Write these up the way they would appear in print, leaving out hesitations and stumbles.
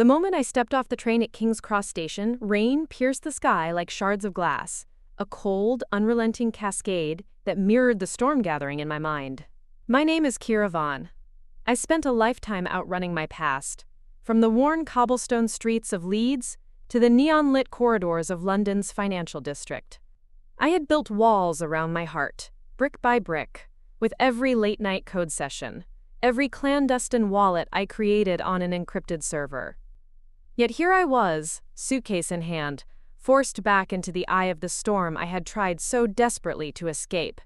The moment I stepped off the train at King's Cross Station, rain pierced the sky like shards of glass, a cold, unrelenting cascade that mirrored the storm gathering in my mind. My name is Kira Vaughn. I spent a lifetime outrunning my past, from the worn cobblestone streets of Leeds to the neon-lit corridors of London's financial district. I had built walls around my heart, brick by brick, with every late-night code session, every clandestine wallet I created on an encrypted server. Yet here I was, suitcase in hand, forced back into the eye of the storm I had tried so desperately to escape.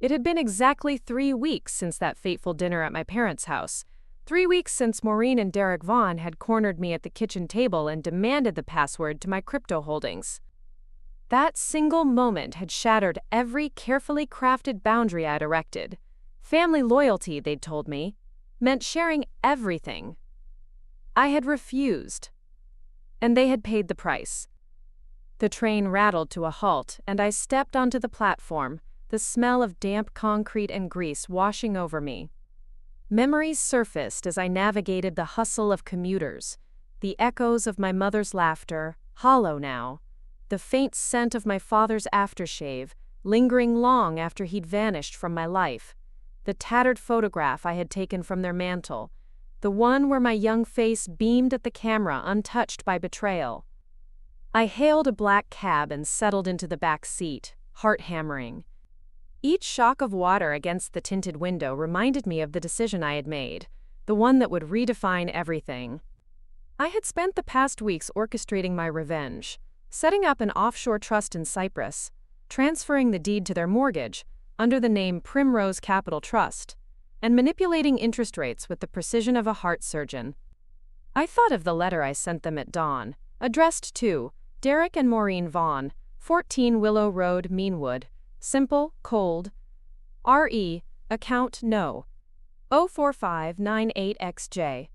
It had been exactly 3 weeks since that fateful dinner at my parents' house, 3 weeks since Maureen and Derek Vaughn had cornered me at the kitchen table and demanded the password to my crypto holdings. That single moment had shattered every carefully crafted boundary I'd erected. Family loyalty, they'd told me, meant sharing everything. I had refused, and they had paid the price. The train rattled to a halt, and I stepped onto the platform, the smell of damp concrete and grease washing over me. Memories surfaced as I navigated the hustle of commuters, the echoes of my mother's laughter, hollow now, the faint scent of my father's aftershave, lingering long after he'd vanished from my life, the tattered photograph I had taken from their mantel, the one where my young face beamed at the camera untouched by betrayal. I hailed a black cab and settled into the back seat, heart hammering. Each shock of water against the tinted window reminded me of the decision I had made, the one that would redefine everything. I had spent the past weeks orchestrating my revenge, setting up an offshore trust in Cyprus, transferring the deed to their mortgage under the name Primrose Capital Trust, and manipulating interest rates with the precision of a heart surgeon. I thought of the letter I sent them at dawn, addressed to Derek and Maureen Vaughn, 14 Willow Road, Meanwood. Simple, cold. RE, account no. 04598XJ.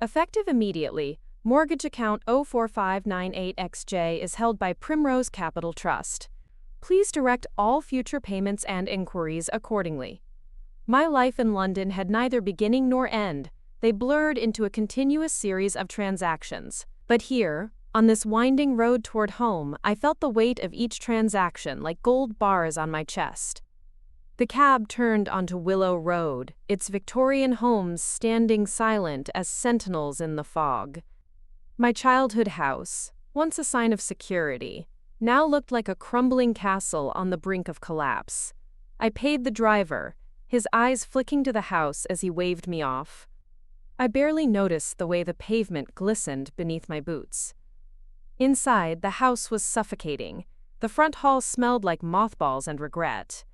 Effective immediately, mortgage account 04598XJ is held by Primrose Capital Trust. Please direct all future payments and inquiries accordingly. My life in London had neither beginning nor end. They blurred into a continuous series of transactions. But here, on this winding road toward home, I felt the weight of each transaction like gold bars on my chest. The cab turned onto Willow Road, its Victorian homes standing silent as sentinels in the fog. My childhood house, once a sign of security, now looked like a crumbling castle on the brink of collapse. I paid the driver, his eyes flicking to the house as he waved me off. I barely noticed the way the pavement glistened beneath my boots. Inside, the house was suffocating. The front hall smelled like mothballs and regret.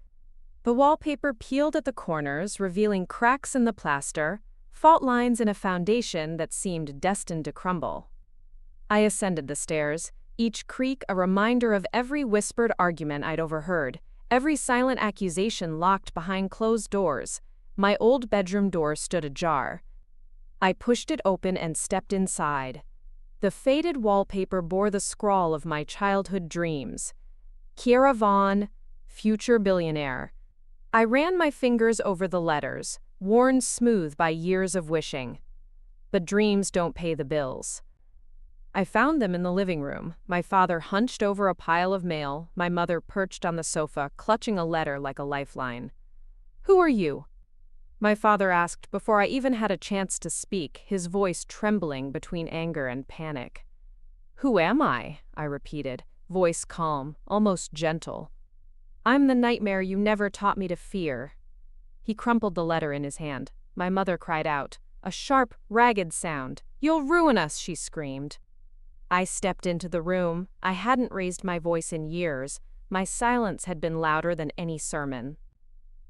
The wallpaper peeled at the corners, revealing cracks in the plaster, fault lines in a foundation that seemed destined to crumble. I ascended the stairs, each creak a reminder of every whispered argument I'd overheard, every silent accusation locked behind closed doors. My old bedroom door stood ajar. I pushed it open and stepped inside. The faded wallpaper bore the scrawl of my childhood dreams. Kira Vaughn, future billionaire. I ran my fingers over the letters, worn smooth by years of wishing. But dreams don't pay the bills. I found them in the living room, my father hunched over a pile of mail, my mother perched on the sofa, clutching a letter like a lifeline. "Who are you?" my father asked before I even had a chance to speak, his voice trembling between anger and panic. "Who am I?" I repeated, voice calm, almost gentle. "I'm the nightmare you never taught me to fear." He crumpled the letter in his hand. My mother cried out, a sharp, ragged sound. "You'll ruin us," she screamed. I stepped into the room. I hadn't raised my voice in years. My silence had been louder than any sermon.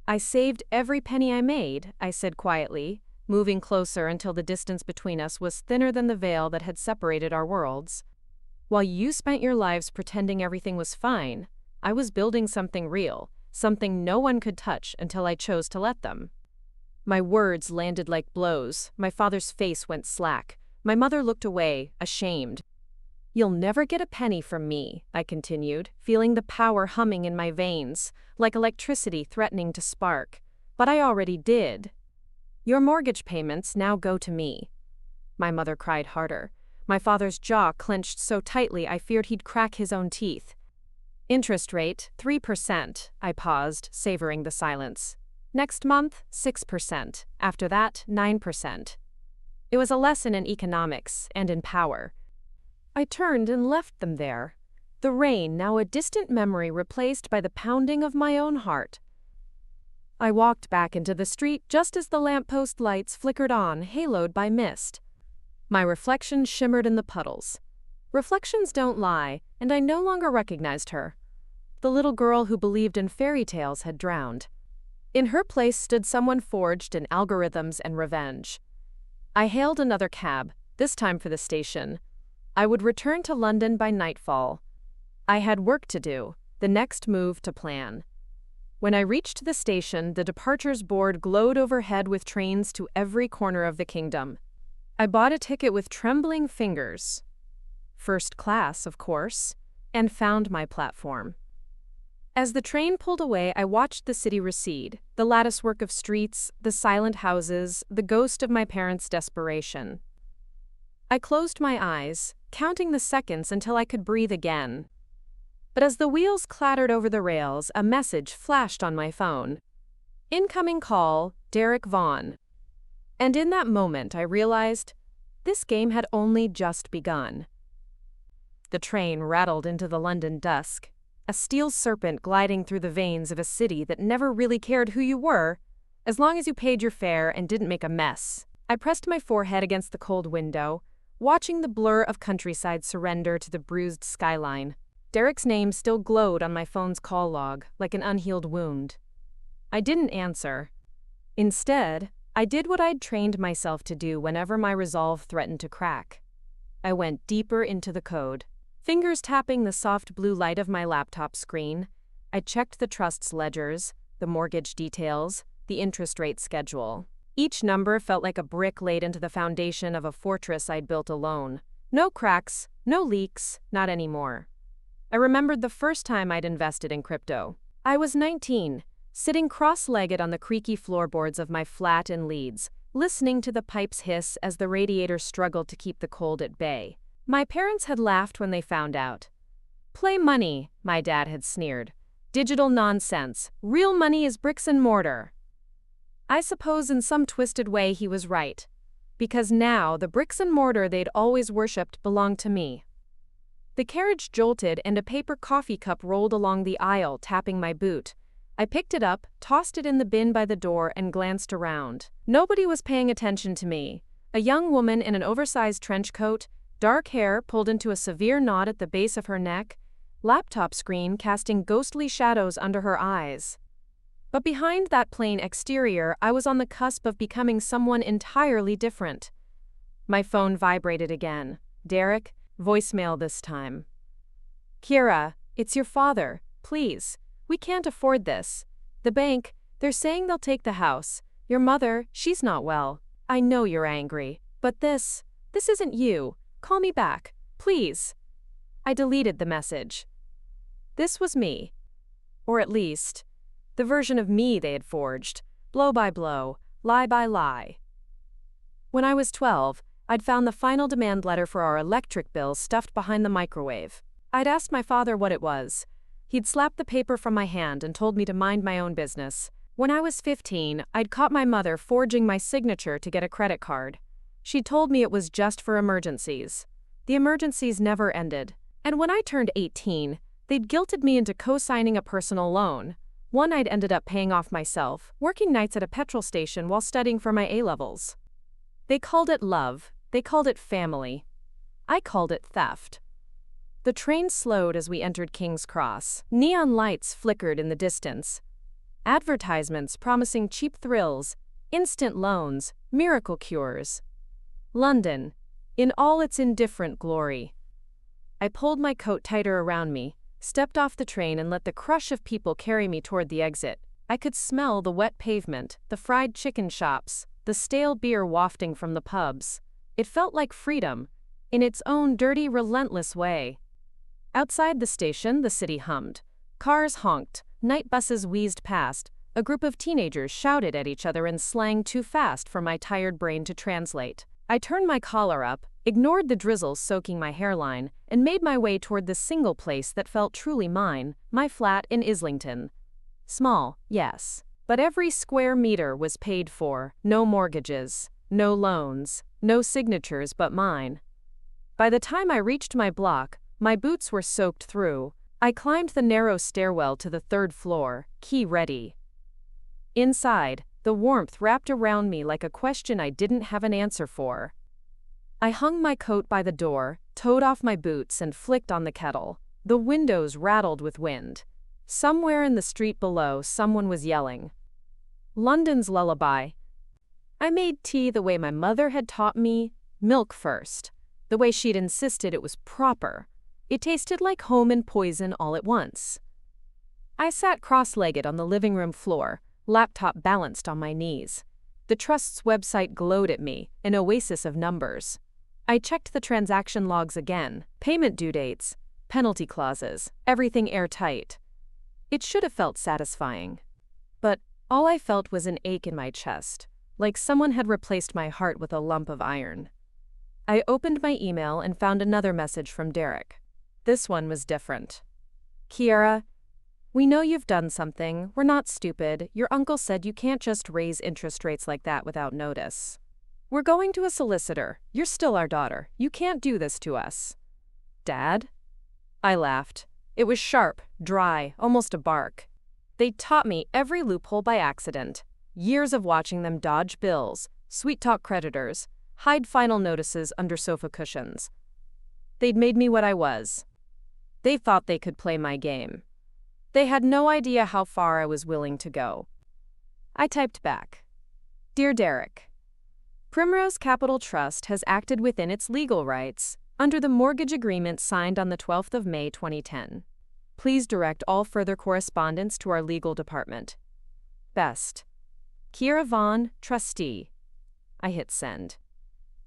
"I saved every penny I made," I said quietly, moving closer until the distance between us was thinner than the veil that had separated our worlds. "While you spent your lives pretending everything was fine, I was building something real, something no one could touch until I chose to let them." My words landed like blows. My father's face went slack. My mother looked away, ashamed. "You'll never get a penny from me," I continued, feeling the power humming in my veins, like electricity threatening to spark. "But I already did. Your mortgage payments now go to me." My mother cried harder. My father's jaw clenched so tightly I feared he'd crack his own teeth. Interest rate, 3%. I paused, savoring the silence. Next month, 6%. After that, 9%. It was a lesson in economics and in power. I turned and left them there. The rain, now a distant memory, replaced by the pounding of my own heart. I walked back into the street just as the lamppost lights flickered on, haloed by mist. My reflection shimmered in the puddles. Reflections don't lie, and I no longer recognized her. The little girl who believed in fairy tales had drowned. In her place stood someone forged in algorithms and revenge. I hailed another cab, this time for the station. I would return to London by nightfall. I had work to do, the next move to plan. When I reached the station, the departures board glowed overhead with trains to every corner of the kingdom. I bought a ticket with trembling fingers. First class, of course, and found my platform. As the train pulled away, I watched the city recede, the latticework of streets, the silent houses, the ghost of my parents' desperation. I closed my eyes, counting the seconds until I could breathe again. But as the wheels clattered over the rails, a message flashed on my phone. Incoming call, Derek Vaughan. And in that moment, I realized this game had only just begun. The train rattled into the London dusk, a steel serpent gliding through the veins of a city that never really cared who you were, as long as you paid your fare and didn't make a mess. I pressed my forehead against the cold window, watching the blur of countryside surrender to the bruised skyline. Derek's name still glowed on my phone's call log, like an unhealed wound. I didn't answer. Instead, I did what I'd trained myself to do whenever my resolve threatened to crack. I went deeper into the code. Fingers tapping the soft blue light of my laptop screen, I checked the trust's ledgers, the mortgage details, the interest rate schedule. Each number felt like a brick laid into the foundation of a fortress I'd built alone. No cracks, no leaks, not anymore. I remembered the first time I'd invested in crypto. I was 19, sitting cross-legged on the creaky floorboards of my flat in Leeds, listening to the pipes hiss as the radiator struggled to keep the cold at bay. My parents had laughed when they found out. "Play money," my dad had sneered. "Digital nonsense. Real money is bricks and mortar." I suppose in some twisted way he was right, because now the bricks and mortar they'd always worshipped belonged to me. The carriage jolted and a paper coffee cup rolled along the aisle, tapping my boot. I picked it up, tossed it in the bin by the door, and glanced around. Nobody was paying attention to me. A young woman in an oversized trench coat, dark hair pulled into a severe knot at the base of her neck, laptop screen casting ghostly shadows under her eyes. But behind that plain exterior, I was on the cusp of becoming someone entirely different. My phone vibrated again. Derek, voicemail this time. "Kira, it's your father. Please, we can't afford this. The bank, they're saying they'll take the house. Your mother, she's not well. I know you're angry, but this isn't you. Call me back, please." I deleted the message. This was me. Or at least, the version of me they had forged, blow by blow, lie by lie. When I was 12, I'd found the final demand letter for our electric bill stuffed behind the microwave. I'd asked my father what it was. He'd slapped the paper from my hand and told me to mind my own business. When I was 15, I'd caught my mother forging my signature to get a credit card. She'd told me it was just for emergencies. The emergencies never ended. And when I turned 18, they'd guilted me into co-signing a personal loan, one I'd ended up paying off myself, working nights at a petrol station while studying for my A-levels. They called it love. They called it family. I called it theft. The train slowed as we entered King's Cross. Neon lights flickered in the distance. Advertisements promising cheap thrills, instant loans, miracle cures. London, in all its indifferent glory. I pulled my coat tighter around me, stepped off the train and let the crush of people carry me toward the exit. I could smell the wet pavement, the fried chicken shops, the stale beer wafting from the pubs. It felt like freedom, in its own dirty, relentless way. Outside the station, the city hummed. Cars honked, night buses wheezed past, a group of teenagers shouted at each other in slang too fast for my tired brain to translate. I turned my collar up, ignored the drizzle soaking my hairline, and made my way toward the single place that felt truly mine, my flat in Islington. Small, yes, but every square meter was paid for, no mortgages, no loans, no signatures but mine. By the time I reached my block, my boots were soaked through. I climbed the narrow stairwell to the third floor, key ready. Inside, the warmth wrapped around me like a question I didn't have an answer for. I hung my coat by the door, toed off my boots, and flicked on the kettle. The windows rattled with wind. Somewhere in the street below, someone was yelling. London's lullaby. I made tea the way my mother had taught me, milk first, the way she'd insisted it was proper. It tasted like home and poison all at once. I sat cross-legged on the living room floor, laptop balanced on my knees. The Trust's website glowed at me, an oasis of numbers. I checked the transaction logs again, payment due dates, penalty clauses, everything airtight. It should have felt satisfying. But all I felt was an ache in my chest, like someone had replaced my heart with a lump of iron. I opened my email and found another message from Derek. This one was different. Kiara, we know you've done something. We're not stupid. Your uncle said you can't just raise interest rates like that without notice. We're going to a solicitor. You're still our daughter. You can't do this to us. Dad? I laughed. It was sharp, dry, almost a bark. They taught me every loophole by accident. Years of watching them dodge bills, sweet-talk creditors, hide final notices under sofa cushions. They'd made me what I was. They thought they could play my game. They had no idea how far I was willing to go. I typed back. Dear Derek, Primrose Capital Trust has acted within its legal rights under the mortgage agreement signed on the 12th of May 2010. Please direct all further correspondence to our legal department. Best. Kiara Vaughn, Trustee. I hit send.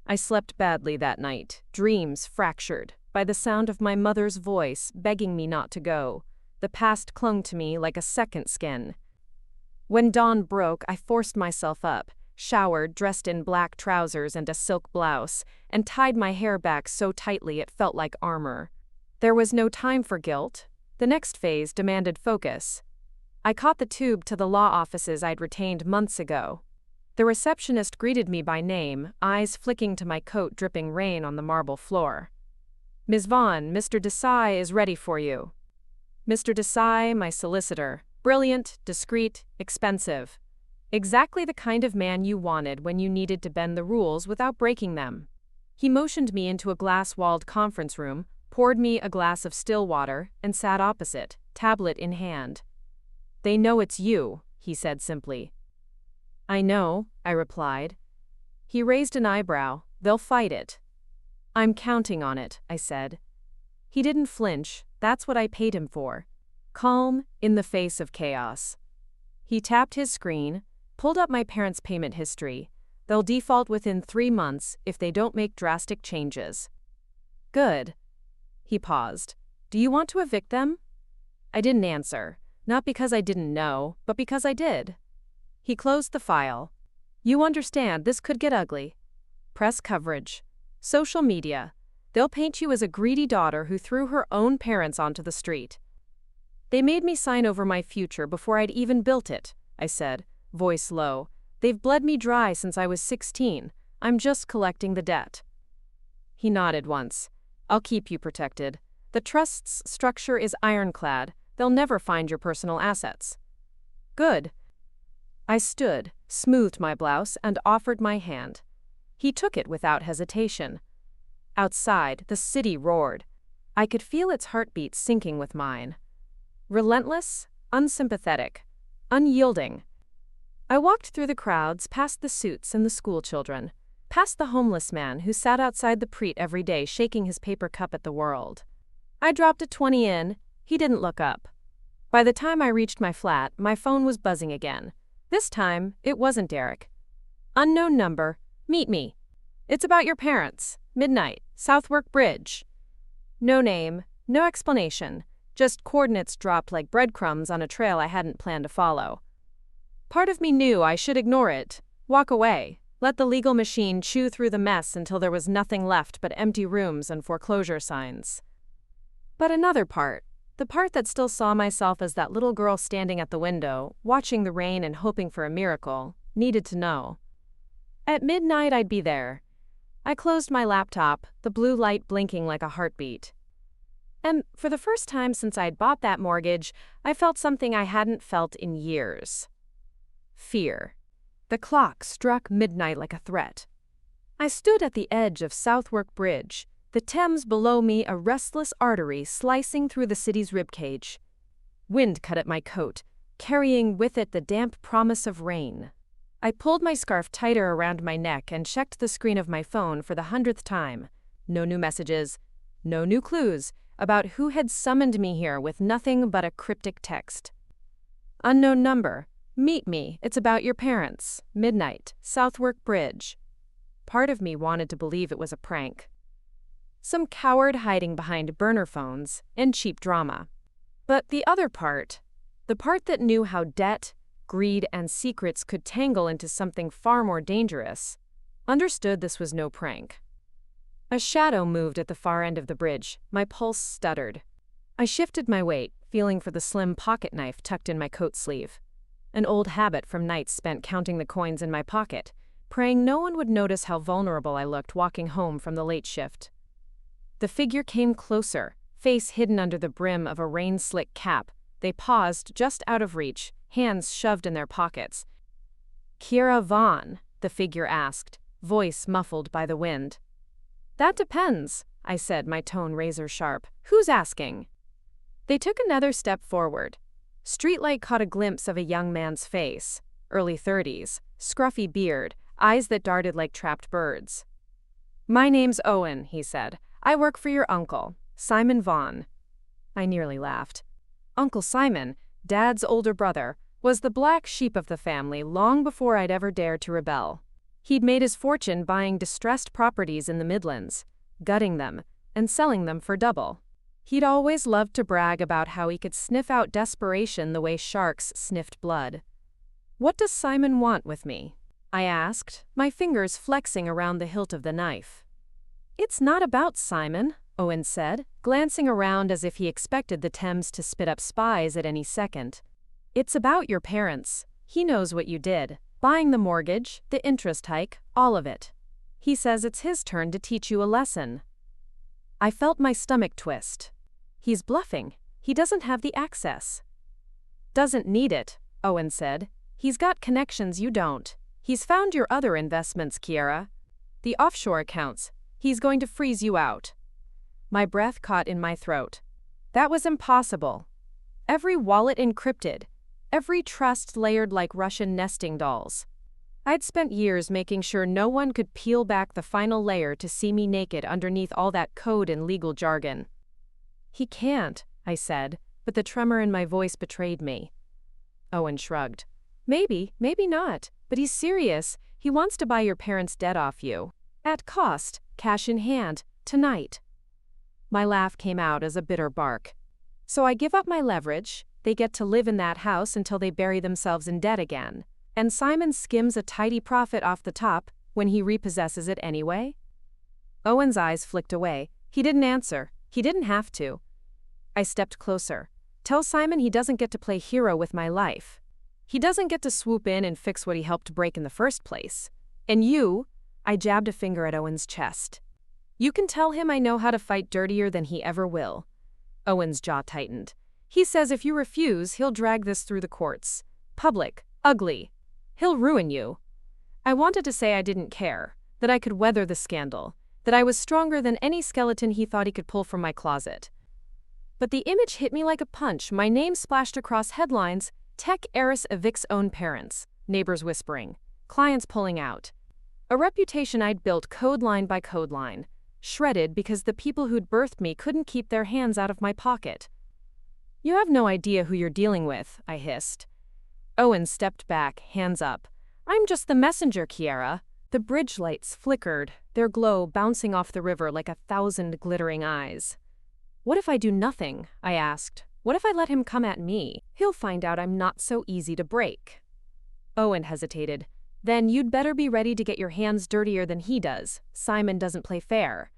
I slept badly that night, dreams fractured by the sound of my mother's voice begging me not to go. The past clung to me like a second skin. When dawn broke, I forced myself up, showered, dressed in black trousers and a silk blouse, and tied my hair back so tightly it felt like armor. There was no time for guilt. The next phase demanded focus. I caught the tube to the law offices I'd retained months ago. The receptionist greeted me by name, eyes flicking to my coat dripping rain on the marble floor. Ms. Vaughn, Mr. Desai is ready for you. Mr. Desai, my solicitor. Brilliant, discreet, expensive. Exactly the kind of man you wanted when you needed to bend the rules without breaking them. He motioned me into a glass-walled conference room, poured me a glass of still water, and sat opposite, tablet in hand. They know it's you, he said simply. I know, I replied. He raised an eyebrow. They'll fight it. I'm counting on it, I said. He didn't flinch. That's what I paid him for. Calm in the face of chaos. He tapped his screen, pulled up my parents' payment history. They'll default within 3 months if they don't make drastic changes. Good. He paused. Do you want to evict them? I didn't answer, not because I didn't know, but because I did. He closed the file. You understand, this could get ugly. Press coverage. Social media. They'll paint you as a greedy daughter who threw her own parents onto the street. They made me sign over my future before I'd even built it, I said, voice low. They've bled me dry since I was 16. I'm just collecting the debt. He nodded once. I'll keep you protected. The trust's structure is ironclad. They'll never find your personal assets. Good. I stood, smoothed my blouse, and offered my hand. He took it without hesitation. Outside, the city roared. I could feel its heartbeat syncing with mine. Relentless, unsympathetic, unyielding. I walked through the crowds, past the suits and the schoolchildren, past the homeless man who sat outside the Preet every day shaking his paper cup at the world. I dropped a 20 in. He didn't look up. By the time I reached my flat, my phone was buzzing again. This time, it wasn't Derek. Unknown number. Meet me. It's about your parents. Midnight. Southwark Bridge. No name, no explanation, just coordinates dropped like breadcrumbs on a trail I hadn't planned to follow. Part of me knew I should ignore it, walk away, Let the legal machine chew through the mess until there was nothing left but empty rooms and foreclosure signs. But another part, the part that still saw myself as that little girl standing at the window, watching the rain and hoping for a miracle, needed to know. At midnight I'd be there. I closed my laptop, the blue light blinking like a heartbeat. And for the first time since I'd bought that mortgage, I felt something I hadn't felt in years. Fear. The clock struck midnight like a threat. I stood at the edge of Southwark Bridge, the Thames below me a restless artery slicing through the city's ribcage. Wind cut at my coat, carrying with it the damp promise of rain. I pulled my scarf tighter around my neck and checked the screen of my phone for the 100th time. No new messages, no new clues about who had summoned me here with nothing but a cryptic text. Unknown number. Meet me, it's about your parents. Midnight, Southwark Bridge. Part of me wanted to believe it was a prank. Some coward hiding behind burner phones and cheap drama. But the other part, the part that knew how debt, greed, and secrets could tangle into something far more dangerous, understood this was no prank. A shadow moved at the far end of the bridge. My pulse stuttered. I shifted my weight, feeling for the slim pocket knife tucked in my coat sleeve. An old habit from nights spent counting the coins in my pocket, praying no one would notice how vulnerable I looked walking home from the late shift. The figure came closer, face hidden under the brim of a rain-slick cap. They paused just out of reach, hands shoved in their pockets. "Kiera Vaughn?" the figure asked, voice muffled by the wind. "That depends," I said, my tone razor-sharp. "Who's asking?" They took another step forward. Streetlight caught a glimpse of a young man's face, early 30s, scruffy beard, eyes that darted like trapped birds. "My name's Owen," he said. "I work for your uncle, Simon Vaughn." I nearly laughed. Uncle Simon, Dad's older brother, was the black sheep of the family long before I'd ever dared to rebel. He'd made his fortune buying distressed properties in the Midlands, gutting them, and selling them for double. He'd always loved to brag about how he could sniff out desperation the way sharks sniffed blood. "What does Simon want with me?" I asked, my fingers flexing around the hilt of the knife. "It's not about Simon," Owen said, glancing around as if he expected the Thames to spit up spies at any second. "It's about your parents. He knows what you did. Buying the mortgage, the interest hike, all of it. He says it's his turn to teach you a lesson." I felt my stomach twist. He's bluffing. He doesn't have the access. "Doesn't need it," Owen said. "He's got connections you don't. He's found your other investments, Kiera. The offshore accounts. He's going to freeze you out." My breath caught in my throat. That was impossible. Every wallet encrypted. Every trust layered like Russian nesting dolls. I'd spent years making sure no one could peel back the final layer to see me naked underneath all that code and legal jargon. "He can't," I said, but the tremor in my voice betrayed me. Owen shrugged. Maybe not, but he's serious. He wants to buy your parents' debt off you. At cost, cash in hand, tonight." My laugh came out as a bitter bark. "So I give up my leverage, they get to live in that house until they bury themselves in debt again, and Simon skims a tidy profit off the top when he repossesses it anyway?" Owen's eyes flicked away. He didn't answer. He didn't have to. I stepped closer. "Tell Simon he doesn't get to play hero with my life. He doesn't get to swoop in and fix what he helped break in the first place. And you," I jabbed a finger at Owen's chest. "You can tell him I know how to fight dirtier than he ever will." Owen's jaw tightened. "He says if you refuse, he'll drag this through the courts. Public, ugly. He'll ruin you." I wanted to say I didn't care, that I could weather the scandal, that I was stronger than any skeleton he thought he could pull from my closet. But the image hit me like a punch. My name splashed across headlines. Tech heiress evicts own parents. Neighbors whispering. Clients pulling out. A reputation I'd built code line by code line. Shredded because the people who'd birthed me couldn't keep their hands out of my pocket. "You have no idea who you're dealing with," I hissed. Owen stepped back, hands up. "I'm just the messenger, Kiera." The bridge lights flickered, their glow bouncing off the river like 1,000 glittering eyes. "What if I do nothing?" I asked. "What if I let him come at me? He'll find out I'm not so easy to break." Owen hesitated. Then you'd better be ready to get your hands dirtier than he does. Simon doesn't play fair.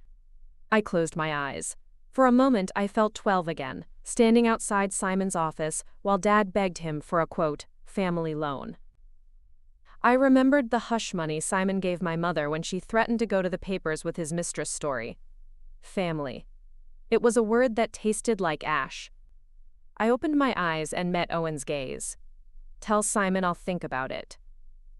I closed my eyes. For a moment, I felt 12 again, standing outside Simon's office while Dad begged him for a, quote, family loan. I remembered the hush money Simon gave my mother when she threatened to go to the papers with his mistress story. Family. It was a word that tasted like ash. I opened my eyes and met Owen's gaze. Tell Simon I'll think about it.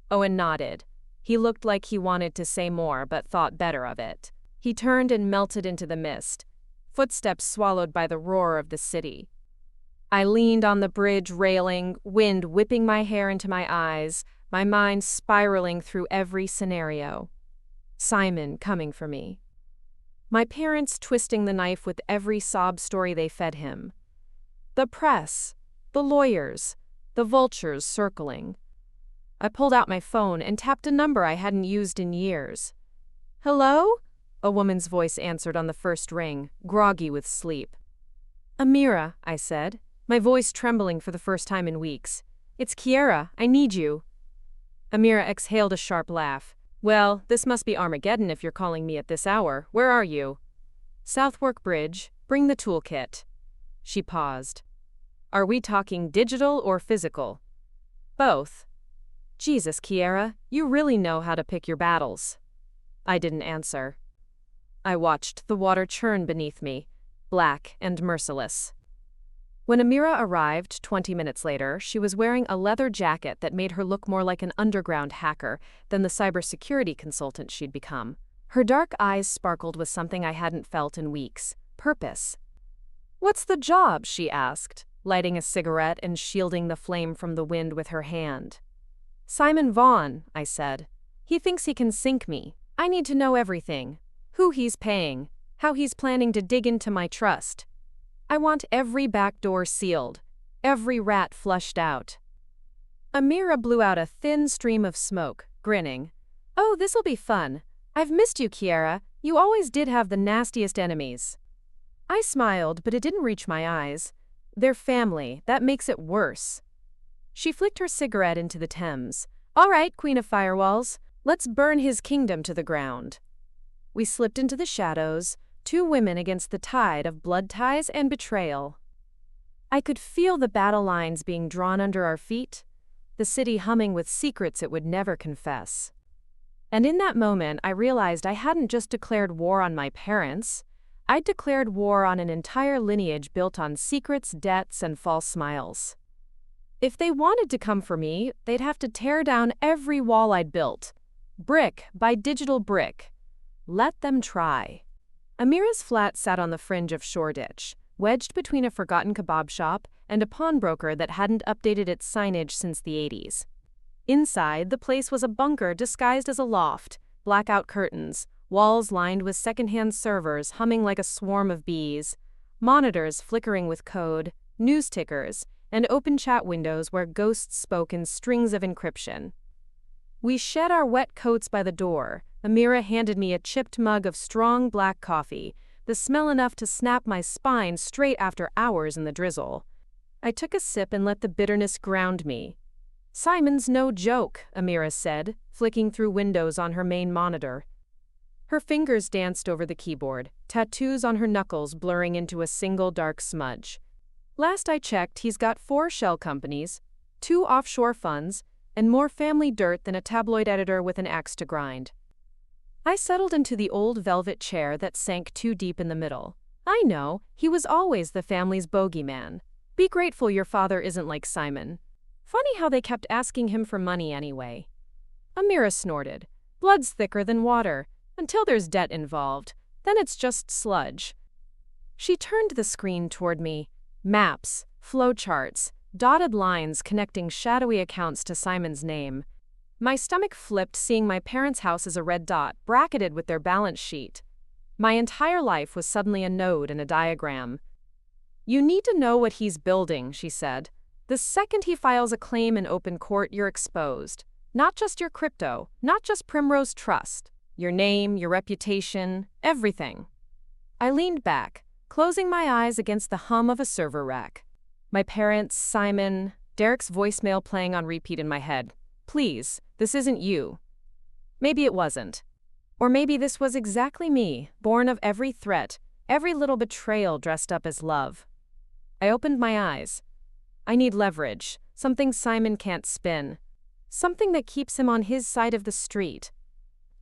Owen nodded. He looked like he wanted to say more but thought better of it. He turned and melted into the mist, footsteps swallowed by the roar of the city. I leaned on the bridge railing, wind whipping my hair into my eyes, my mind spiraling through every scenario. Simon coming for me. My parents twisting the knife with every sob story they fed him. The press, the lawyers, the vultures circling. I pulled out my phone and tapped a number I hadn't used in years. Hello? A woman's voice answered on the first ring, groggy with sleep. Amira, I said, my voice trembling for the first time in weeks. It's Kiera, I need you. Amira exhaled a sharp laugh. Well, this must be Armageddon if you're calling me at this hour. Where are you? Southwark Bridge, bring the toolkit. She paused. Are we talking digital or physical? Both. Jesus, Kiera, you really know how to pick your battles. I didn't answer. I watched the water churn beneath me, black and merciless. When Amira arrived 20 minutes later, she was wearing a leather jacket that made her look more like an underground hacker than the cybersecurity consultant she'd become. Her dark eyes sparkled with something I hadn't felt in weeks: purpose. What's the job? She asked, lighting a cigarette and shielding the flame from the wind with her hand. Simon Vaughn, I said. He thinks he can sink me. I need to know everything. Who he's paying, how he's planning to dig into my trust. I want every back door sealed, every rat flushed out. Amira blew out a thin stream of smoke, grinning. Oh, this'll be fun. I've missed you, Kiera. You always did have the nastiest enemies. I smiled, but it didn't reach my eyes. They're family. That makes it worse. She flicked her cigarette into the Thames. All right, Queen of Firewalls. Let's burn his kingdom to the ground. We slipped into the shadows, two women against the tide of blood ties and betrayal. I could feel the battle lines being drawn under our feet, the city humming with secrets it would never confess. And in that moment, I realized I hadn't just declared war on my parents. I'd declared war on an entire lineage built on secrets, debts, and false smiles. If they wanted to come for me, they'd have to tear down every wall I'd built, brick by digital brick. Let them try. Amira's flat sat on the fringe of Shoreditch, wedged between a forgotten kebab shop and a pawnbroker that hadn't updated its signage since the 80s. Inside, the place was a bunker disguised as a loft, blackout curtains, walls lined with secondhand servers humming like a swarm of bees, monitors flickering with code, news tickers, and open chat windows where ghosts spoke in strings of encryption. We shed our wet coats by the door. Amira handed me a chipped mug of strong black coffee, the smell enough to snap my spine straight after hours in the drizzle. I took a sip and let the bitterness ground me. Simon's no joke, Amira said, flicking through windows on her main monitor. Her fingers danced over the keyboard, tattoos on her knuckles blurring into a single dark smudge. Last I checked, he's got 4 shell companies, 2 offshore funds, and more family dirt than a tabloid editor with an axe to grind. I settled into the old velvet chair that sank too deep in the middle. I know, he was always the family's bogeyman. Be grateful your father isn't like Simon. Funny how they kept asking him for money anyway. Amira snorted. Blood's thicker than water, until there's debt involved. Then it's just sludge. She turned the screen toward me. Maps, flowcharts, dotted lines connecting shadowy accounts to Simon's name. My stomach flipped seeing my parents' house as a red dot, bracketed with their balance sheet. My entire life was suddenly a node in a diagram. You need to know what he's building, she said. The second he files a claim in open court, you're exposed. Not just your crypto, not just Primrose Trust. Your name, your reputation, everything. I leaned back, closing my eyes against the hum of a server rack. My parents, Simon, Derek's voicemail playing on repeat in my head. Please, this isn't you. Maybe it wasn't. Or maybe this was exactly me, born of every threat, every little betrayal dressed up as love. I opened my eyes. I need leverage, something Simon can't spin. Something that keeps him on his side of the street.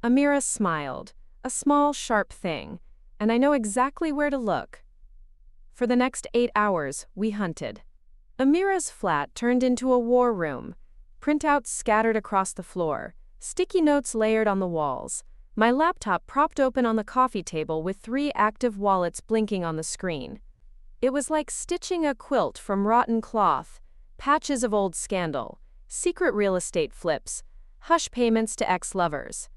Amira smiled, a small, sharp thing, and I know exactly where to look. For the next 8 hours, we hunted. Amira's flat turned into a war room. Printouts scattered across the floor, sticky notes layered on the walls, my laptop propped open on the coffee table with 3 active wallets blinking on the screen. It was like stitching a quilt from rotten cloth, patches of old scandal, secret real estate flips, hush payments to ex-lovers.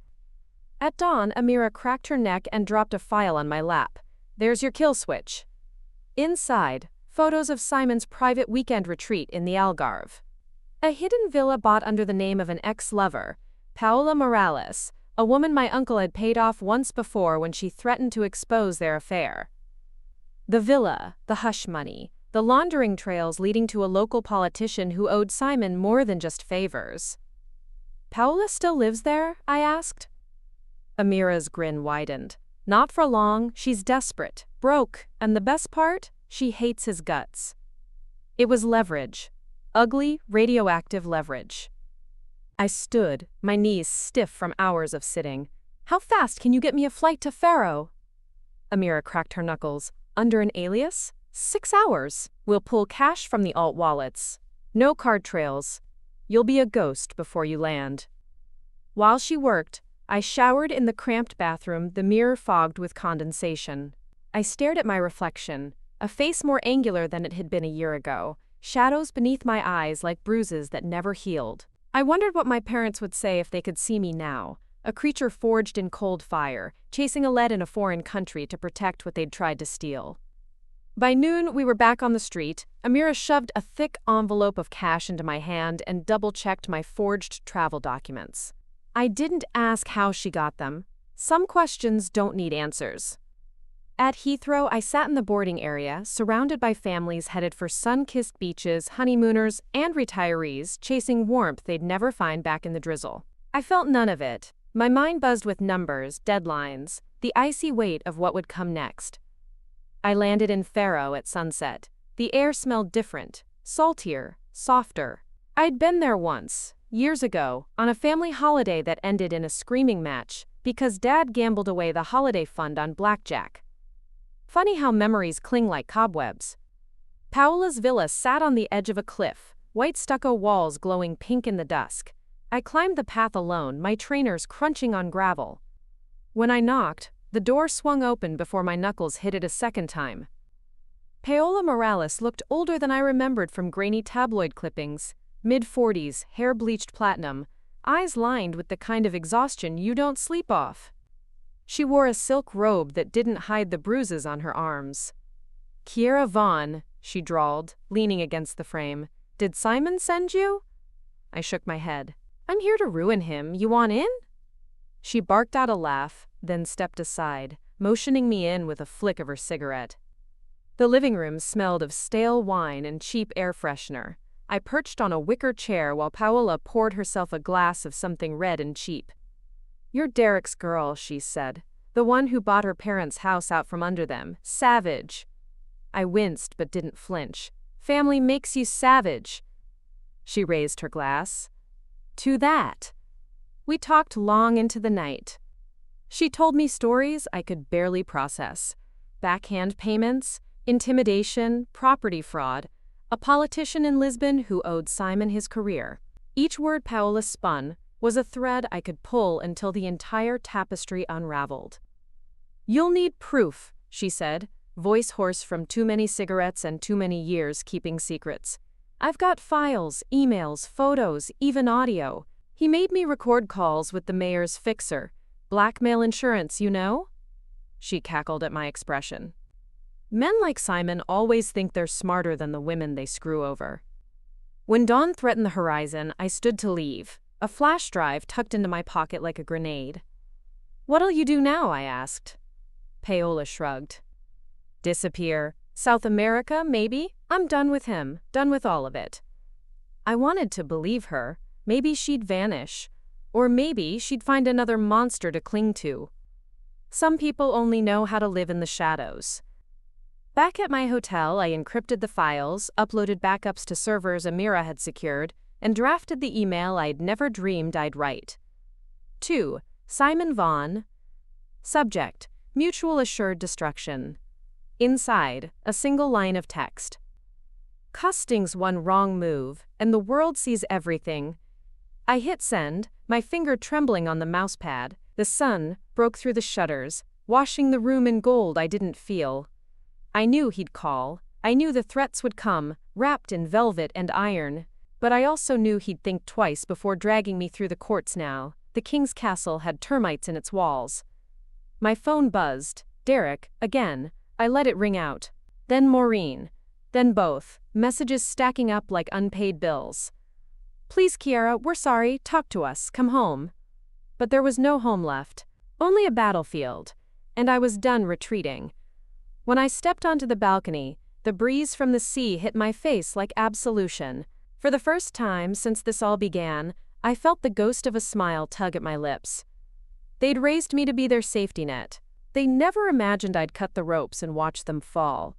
At dawn, Amira cracked her neck and dropped a file on my lap. There's your kill switch. Inside, photos of Simon's private weekend retreat in the Algarve. A hidden villa bought under the name of an ex-lover, Paola Morales, a woman my uncle had paid off once before when she threatened to expose their affair. The villa, the hush money, the laundering trails leading to a local politician who owed Simon more than just favors. Paola still lives there? I asked. Amira's grin widened. Not for long, she's desperate, broke, and the best part? She hates his guts. It was leverage. Ugly, radioactive leverage. I stood, my knees stiff from hours of sitting. How fast can you get me a flight to Faro? Amira cracked her knuckles. Under an alias? 6 hours. We'll pull cash from the alt wallets. No card trails. You'll be a ghost before you land. While she worked, I showered in the cramped bathroom, the mirror fogged with condensation. I stared at my reflection, a face more angular than it had been a year ago, shadows beneath my eyes like bruises that never healed. I wondered what my parents would say if they could see me now, a creature forged in cold fire, chasing a lead in a foreign country to protect what they'd tried to steal. By noon, we were back on the street. Amira shoved a thick envelope of cash into my hand and double-checked my forged travel documents. I didn't ask how she got them. Some questions don't need answers. At Heathrow, I sat in the boarding area, surrounded by families headed for sun-kissed beaches, honeymooners, and retirees chasing warmth they'd never find back in the drizzle. I felt none of it. My mind buzzed with numbers, deadlines, the icy weight of what would come next. I landed in Faro at sunset. The air smelled different, saltier, softer. I'd been there once, years ago, on a family holiday that ended in a screaming match because Dad gambled away the holiday fund on blackjack. Funny how memories cling like cobwebs. Paola's villa sat on the edge of a cliff, white stucco walls glowing pink in the dusk. I climbed the path alone, my trainers crunching on gravel. When I knocked, the door swung open before my knuckles hit it a second time. Paola Morales looked older than I remembered from grainy tabloid clippings, mid-40s, hair bleached platinum, eyes lined with the kind of exhaustion you don't sleep off. She wore a silk robe that didn't hide the bruises on her arms. "Kiera Vaughn," she drawled, leaning against the frame. "Did Simon send you?" I shook my head. "I'm here to ruin him. You want in?" She barked out a laugh, then stepped aside, motioning me in with a flick of her cigarette. The living room smelled of stale wine and cheap air freshener. I perched on a wicker chair while Paola poured herself a glass of something red and cheap. "You're Derek's girl," she said. "The one who bought her parents' house out from under them. Savage." I winced but didn't flinch. "Family makes you savage." She raised her glass. "To that." We talked long into the night. She told me stories I could barely process. Backhand payments, intimidation, property fraud, a politician in Lisbon who owed Simon his career. Each word Paola spun was a thread I could pull until the entire tapestry unraveled. "You'll need proof," she said, voice hoarse from too many cigarettes and too many years keeping secrets. "I've got files, emails, photos, even audio. He made me record calls with the mayor's fixer. Blackmail insurance, you know?" She cackled at my expression. Men like Simon always think they're smarter than the women they screw over. When dawn threatened the horizon, I stood to leave, a flash drive tucked into my pocket like a grenade. "What'll you do now?" I asked. Paola shrugged. "Disappear. South America, maybe? I'm done with him, done with all of it." I wanted to believe her. Maybe she'd vanish. Or maybe she'd find another monster to cling to. Some people only know how to live in the shadows. Back at my hotel, I encrypted the files, uploaded backups to servers Amira had secured, and drafted the email I'd never dreamed I'd write. 2. Simon Vaughn. Subject: Mutual assured destruction. Inside, a single line of text. Custing's one wrong move, and the world sees everything. I hit send, my finger trembling on the mousepad. The sun broke through the shutters, washing the room in gold I didn't feel. I knew he'd call. I knew the threats would come, wrapped in velvet and iron. But I also knew he'd think twice before dragging me through the courts now. The king's castle had termites in its walls. My phone buzzed. Derek, again. I let it ring out. Then Maureen. Then both, messages stacking up like unpaid bills. Please, Kiara, we're sorry, talk to us, come home. But there was no home left, only a battlefield, and I was done retreating. When I stepped onto the balcony, the breeze from the sea hit my face like absolution. For the first time since this all began, I felt the ghost of a smile tug at my lips. They'd raised me to be their safety net. They never imagined I'd cut the ropes and watch them fall.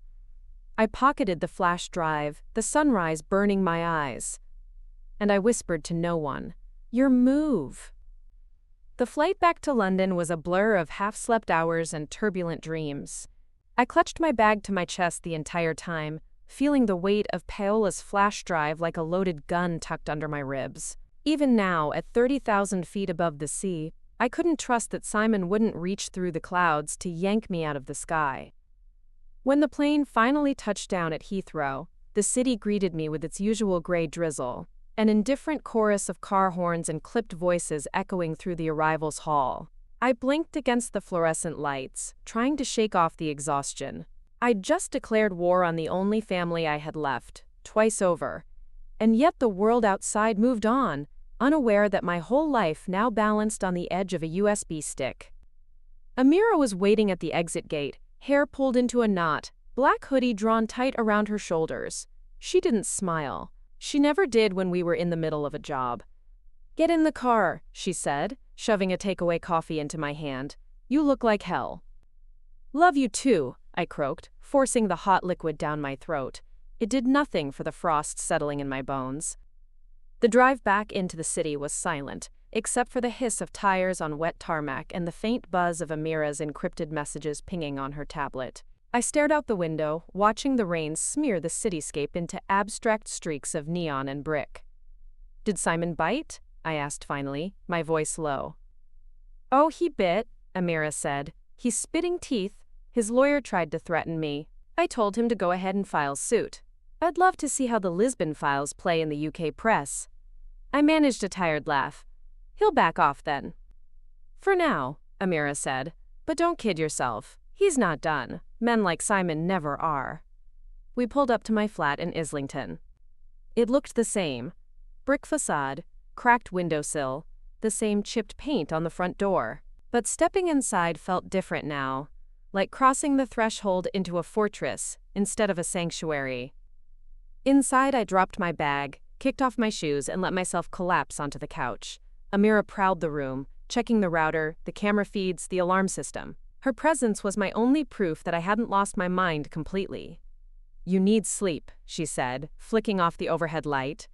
I pocketed the flash drive, the sunrise burning my eyes. And I whispered to no one, "Your move." The flight back to London was a blur of half-slept hours and turbulent dreams. I clutched my bag to my chest the entire time, feeling the weight of Paola's flash drive like a loaded gun tucked under my ribs. Even now, at 30,000 feet above the sea, I couldn't trust that Simon wouldn't reach through the clouds to yank me out of the sky. When the plane finally touched down at Heathrow, the city greeted me with its usual gray drizzle, an indifferent chorus of car horns and clipped voices echoing through the arrivals hall. I blinked against the fluorescent lights, trying to shake off the exhaustion. I'd just declared war on the only family I had left, twice over. And yet the world outside moved on, unaware that my whole life now balanced on the edge of a USB stick. Amira was waiting at the exit gate, hair pulled into a knot, black hoodie drawn tight around her shoulders. She didn't smile. She never did when we were in the middle of a job. "Get in the car," she said, shoving a takeaway coffee into my hand. "You look like hell." "Love you too," I croaked, forcing the hot liquid down my throat. It did nothing for the frost settling in my bones. The drive back into the city was silent, except for the hiss of tires on wet tarmac and the faint buzz of Amira's encrypted messages pinging on her tablet. I stared out the window, watching the rain smear the cityscape into abstract streaks of neon and brick. "Did Simon bite?" I asked finally, my voice low. "Oh, he bit," Amira said. "He's spitting teeth. His lawyer tried to threaten me. I told him to go ahead and file suit. I'd love to see how the Lisbon files play in the UK press." I managed a tired laugh. "He'll back off then." "For now," Amira said. "But don't kid yourself. He's not done. Men like Simon never are." We pulled up to my flat in Islington. It looked the same. Brick facade, cracked windowsill, the same chipped paint on the front door. But stepping inside felt different now, like crossing the threshold into a fortress instead of a sanctuary. Inside, I dropped my bag, kicked off my shoes, and let myself collapse onto the couch. Amira prowled the room, checking the router, the camera feeds, the alarm system. Her presence was my only proof that I hadn't lost my mind completely. "You need sleep," she said, flicking off the overhead light.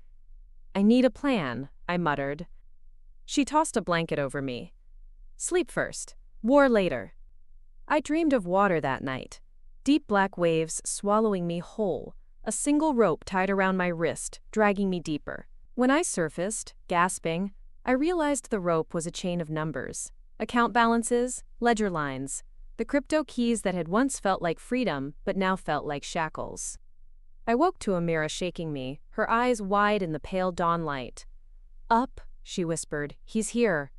"I need a plan," I muttered. She tossed a blanket over me. "Sleep first. War later." I dreamed of water that night. Deep black waves swallowing me whole. A single rope tied around my wrist, dragging me deeper. When I surfaced, gasping, I realized the rope was a chain of numbers. Account balances, ledger lines, the crypto keys that had once felt like freedom but now felt like shackles. I woke to Amira shaking me, her eyes wide in the pale dawn light. "Up," she whispered. "He's here."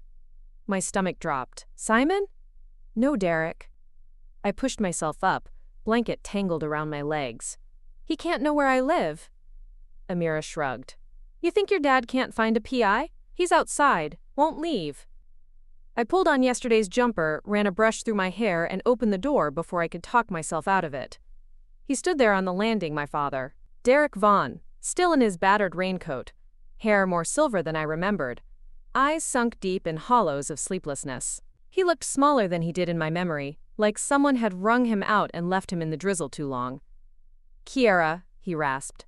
My stomach dropped. "Simon?" "No, Derek." I pushed myself up, blanket tangled around my legs. "He can't know where I live." Amira shrugged. "You think your dad can't find a PI? He's outside, won't leave." I pulled on yesterday's jumper, ran a brush through my hair, and opened the door before I could talk myself out of it. He stood there on the landing, my father. Derek Vaughn, still in his battered raincoat, hair more silver than I remembered, eyes sunk deep in hollows of sleeplessness. He looked smaller than he did in my memory, like someone had wrung him out and left him in the drizzle too long. "Kiera," he rasped.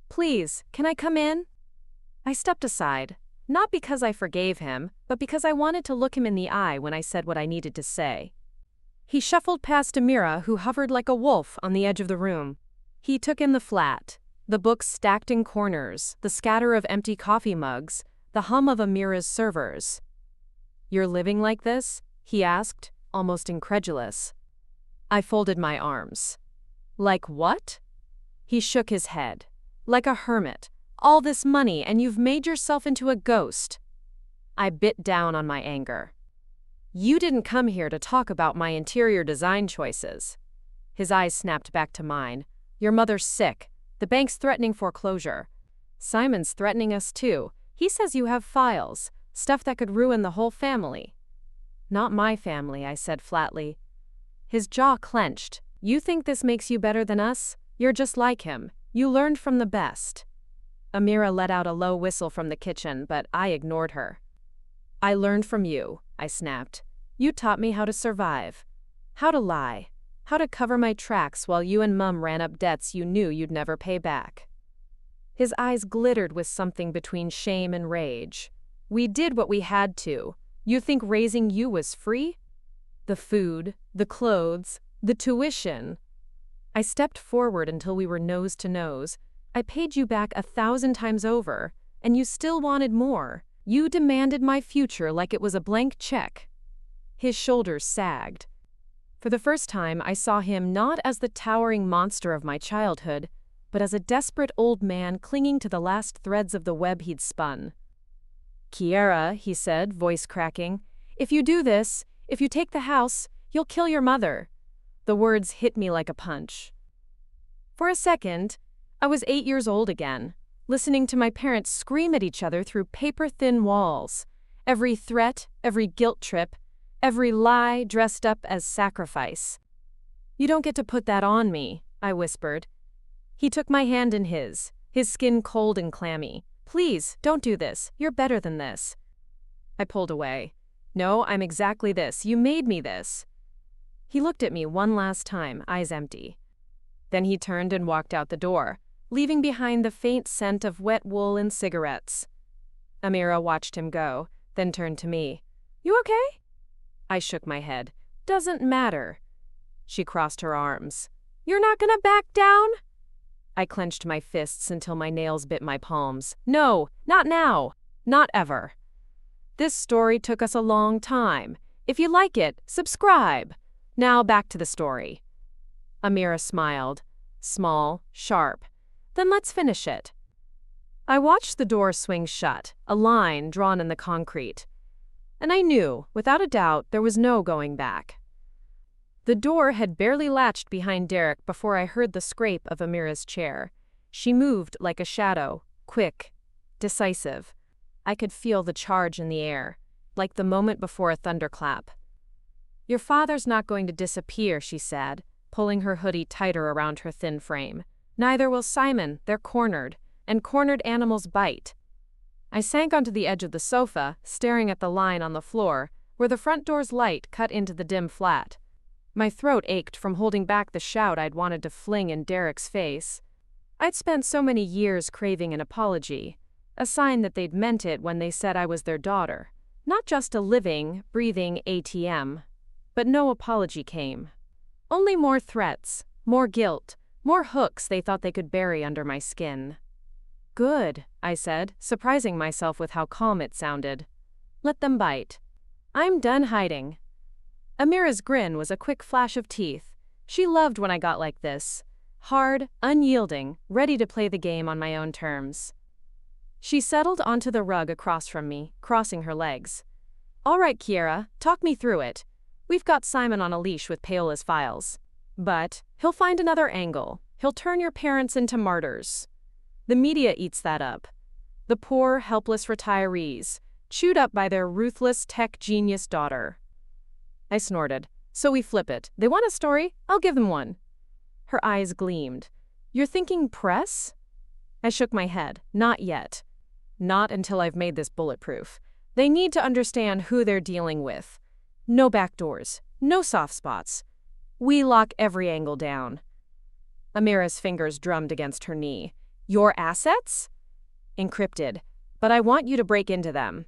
"Please, can I come in?" I stepped aside, not because I forgave him, but because I wanted to look him in the eye when I said what I needed to say. He shuffled past Amira, who hovered like a wolf on the edge of the room. He took in the flat, the books stacked in corners, the scatter of empty coffee mugs, the hum of Amira's servers. "You're living like this?" he asked, almost incredulous. I folded my arms. "Like what?" He shook his head. "Like a hermit. All this money and you've made yourself into a ghost." I bit down on my anger. "You didn't come here to talk about my interior design choices." His eyes snapped back to mine. "Your mother's sick. The bank's threatening foreclosure. Simon's threatening us too. He says you have files, stuff that could ruin the whole family." "Not my family," I said flatly. His jaw clenched. "You think this makes you better than us? You're just like him. You learned from the best." Amira let out a low whistle from the kitchen, but I ignored her. "I learned from you," I snapped. "You taught me how to survive. How to lie. How to cover my tracks while you and Mum ran up debts you knew you'd never pay back." His eyes glittered with something between shame and rage. "We did what we had to. You think raising you was free? The food, the clothes, the tuition." I stepped forward until we were nose to nose. "I paid you back 1,000 times over, and you still wanted more. You demanded my future like it was a blank check." His shoulders sagged. For the first time, I saw him not as the towering monster of my childhood, but as a desperate old man clinging to the last threads of the web he'd spun. "Kiera," he said, voice cracking, "if you do this, if you take the house, you'll kill your mother." The words hit me like a punch. For a second, I was 8 years old again, listening to my parents scream at each other through paper-thin walls. Every threat, every guilt trip, every lie dressed up as sacrifice. "You don't get to put that on me," I whispered. He took my hand in his skin cold and clammy. "Please, don't do this. You're better than this." I pulled away. "No, I'm exactly this. You made me this." He looked at me one last time, eyes empty. Then he turned and walked out the door, leaving behind the faint scent of wet wool and cigarettes. Amira watched him go, then turned to me. "You okay?" I shook my head. "Doesn't matter." She crossed her arms. "You're not gonna back down?" I clenched my fists until my nails bit my palms. "No, not now. Not ever. This story took us a long time. If you like it, subscribe. Now back to the story." Amira smiled. Small, sharp. "Then let's finish it." I watched the door swing shut, a line drawn in the concrete. And I knew, without a doubt, there was no going back. The door had barely latched behind Derek before I heard the scrape of Amira's chair. She moved like a shadow, quick, decisive. I could feel the charge in the air, like the moment before a thunderclap. "Your father's not going to disappear," she said, pulling her hoodie tighter around her thin frame. "Neither will Simon. They're cornered, and cornered animals bite." I sank onto the edge of the sofa, staring at the line on the floor, where the front door's light cut into the dim flat. My throat ached from holding back the shout I'd wanted to fling in Derek's face. I'd spent so many years craving an apology, a sign that they'd meant it when they said I was their daughter. Not just a living, breathing ATM. But no apology came. Only more threats, more guilt, more hooks they thought they could bury under my skin. "Good," I said, surprising myself with how calm it sounded. "Let them bite. I'm done hiding." Amira's grin was a quick flash of teeth. She loved when I got like this. Hard, unyielding, ready to play the game on my own terms. She settled onto the rug across from me, crossing her legs. "All right, Kiera, talk me through it. We've got Simon on a leash with Paola's files. But he'll find another angle. He'll turn your parents into martyrs. The media eats that up. The poor, helpless retirees, chewed up by their ruthless tech genius daughter." I snorted. "So we flip it. They want a story? I'll give them one." Her eyes gleamed. "You're thinking press?" I shook my head. "Not yet. Not until I've made this bulletproof. They need to understand who they're dealing with. No backdoors, no soft spots. We lock every angle down. Amira's fingers drummed against her knee. Your assets? Encrypted, but I want you to break into them.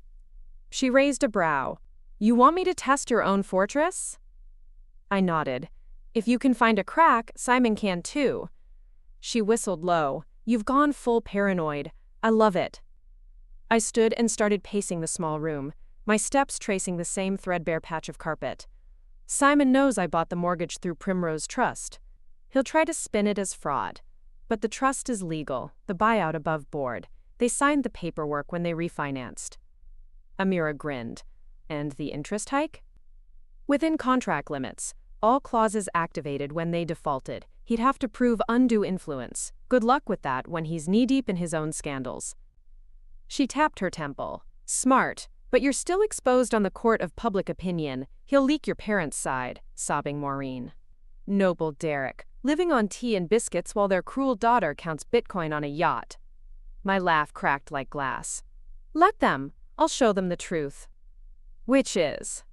She raised a brow. You want me to test your own fortress? I nodded. If you can find a crack, Simon can too. She whistled low. You've gone full paranoid. I love it. I stood and started pacing the small room, my steps tracing the same threadbare patch of carpet. Simon knows I bought the mortgage through Primrose Trust. He'll try to spin it as fraud. But the trust is legal, the buyout above board. They signed the paperwork when they refinanced. Amira grinned. And the interest hike? Within contract limits. All clauses activated when they defaulted. He'd have to prove undue influence. Good luck with that when he's knee-deep in his own scandals. She tapped her temple. Smart, but you're still exposed on the court of public opinion. He'll leak your parents' side, sobbing Maureen. Noble Derek, living on tea and biscuits while their cruel daughter counts Bitcoin on a yacht. My laugh cracked like glass. Let them. I'll show them the truth. Which is?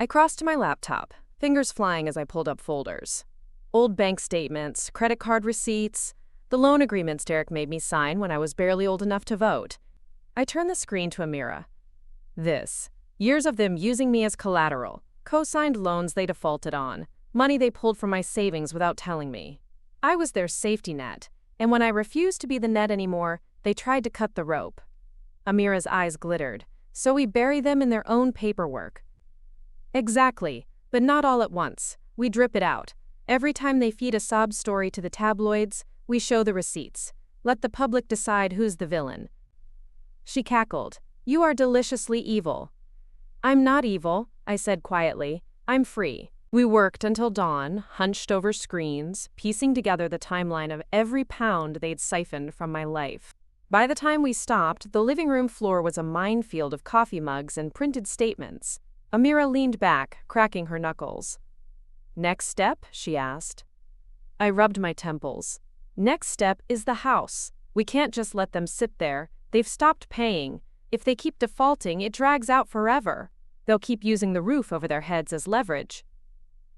I crossed to my laptop, fingers flying as I pulled up folders. Old bank statements, credit card receipts, the loan agreements Derek made me sign when I was barely old enough to vote. I turned the screen to Amira. This. Years of them using me as collateral, co-signed loans they defaulted on, money they pulled from my savings without telling me. I was their safety net, and when I refused to be the net anymore, they tried to cut the rope. Amira's eyes glittered. So we bury them in their own paperwork. Exactly, but not all at once. We drip it out. Every time they feed a sob story to the tabloids, we show the receipts. Let the public decide who's the villain. She cackled. You are deliciously evil. I'm not evil, I said quietly. I'm free. We worked until dawn, hunched over screens, piecing together the timeline of every pound they'd siphoned from my life. By the time we stopped, the living room floor was a minefield of coffee mugs and printed statements. Amira leaned back, cracking her knuckles. Next step? She asked. I rubbed my temples. Next step is the house. We can't just let them sit there. They've stopped paying. If they keep defaulting, it drags out forever. They'll keep using the roof over their heads as leverage.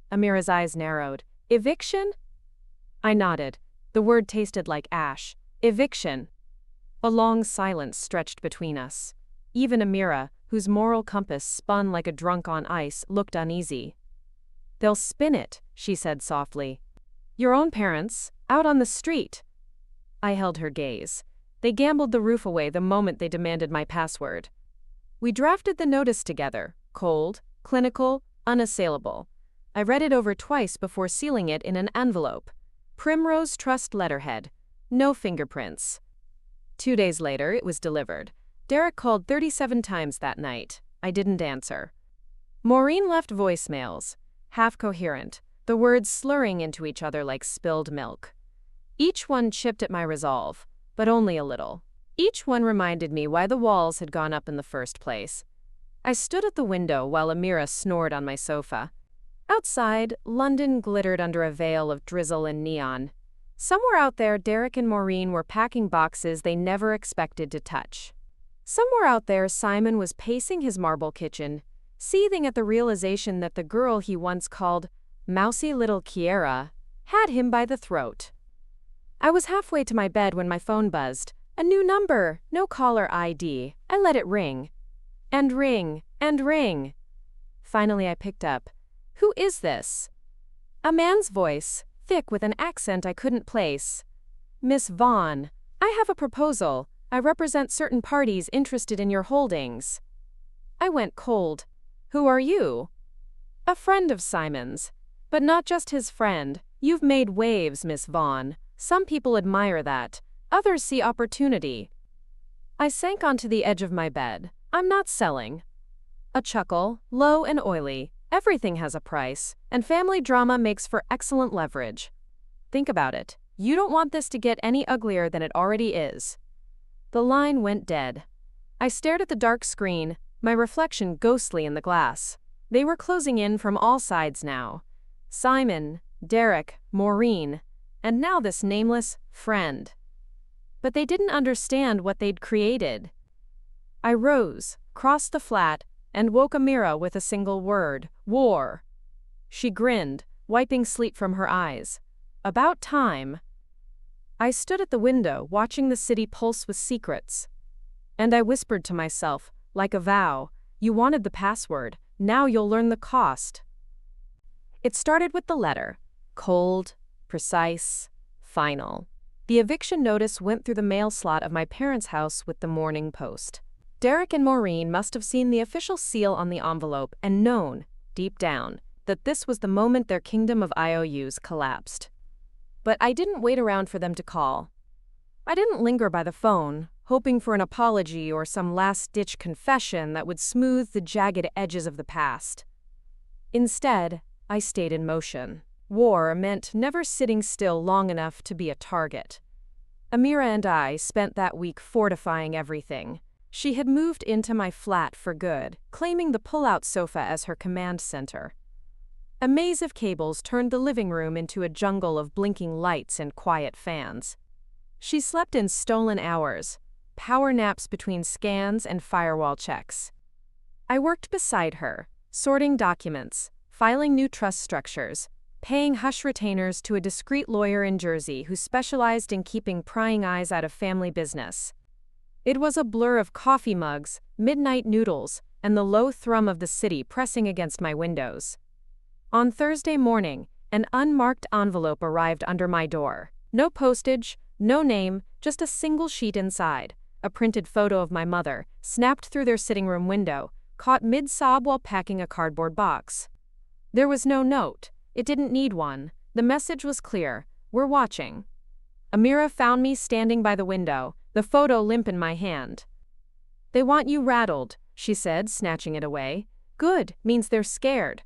Amira's eyes narrowed. Eviction? I nodded. The word tasted like ash. Eviction. A long silence stretched between us. Even Amira, whose moral compass spun like a drunk on ice, looked uneasy. They'll spin it, she said softly. Your own parents, out on the street. I held her gaze. They gambled the roof away the moment they demanded my password. We drafted the notice together, cold, clinical, unassailable. I read it over twice before sealing it in an envelope. Primrose Trust letterhead. No fingerprints. 2 days later, it was delivered. Derek called 37 times that night. I didn't answer. Maureen left voicemails, half coherent, the words slurring into each other like spilled milk. Each one chipped at my resolve, but only a little. Each one reminded me why the walls had gone up in the first place. I stood at the window while Amira snored on my sofa. Outside, London glittered under a veil of drizzle and neon. Somewhere out there, Derek and Maureen were packing boxes they never expected to touch. Somewhere out there, Simon was pacing his marble kitchen, seething at the realization that the girl he once called mousy little Kiera had him by the throat. I was halfway to my bed when my phone buzzed. A new number, no caller ID. I let it ring. And ring, and ring. Finally, I picked up. Who is this? A man's voice, thick with an accent I couldn't place. Miss Vaughn, I have a proposal. I represent certain parties interested in your holdings. I went cold. Who are you? A friend of Simon's. But not just his friend. You've made waves, Miss Vaughn. Some people admire that. Others see opportunity. I sank onto the edge of my bed. I'm not selling. A chuckle, low and oily. Everything has a price, and family drama makes for excellent leverage. Think about it. You don't want this to get any uglier than it already is. The line went dead. I stared at the dark screen, my reflection ghostly in the glass. They were closing in from all sides now. Simon, Derek, Maureen, and now this nameless friend. But they didn't understand what they'd created. I rose, crossed the flat, and woke Amira with a single word: war. She grinned, wiping sleep from her eyes. About time. I stood at the window, watching the city pulse with secrets. And I whispered to myself, like a vow, you wanted the password, now you'll learn the cost. It started with the letter. Cold, precise, final. The eviction notice went through the mail slot of my parents' house with the morning post. Derek and Maureen must have seen the official seal on the envelope and known, deep down, that this was the moment their kingdom of IOUs collapsed. But I didn't wait around for them to call. I didn't linger by the phone, hoping for an apology or some last-ditch confession that would smooth the jagged edges of the past. Instead, I stayed in motion. War meant never sitting still long enough to be a target. Amira and I spent that week fortifying everything. She had moved into my flat for good, claiming the pull-out sofa as her command center. A maze of cables turned the living room into a jungle of blinking lights and quiet fans. She slept in stolen hours, power naps between scans and firewall checks. I worked beside her, sorting documents, filing new trust structures, paying hush retainers to a discreet lawyer in Jersey who specialized in keeping prying eyes out of family business. It was a blur of coffee mugs, midnight noodles, and the low thrum of the city pressing against my windows. On Thursday morning, an unmarked envelope arrived under my door. No postage, no name, just a single sheet inside. A printed photo of my mother, snapped through their sitting room window, caught mid-sob while packing a cardboard box. There was no note. It didn't need one. The message was clear. We're watching. Amira found me standing by the window, the photo limp in my hand. They want you rattled, she said, snatching it away. Good, means they're scared.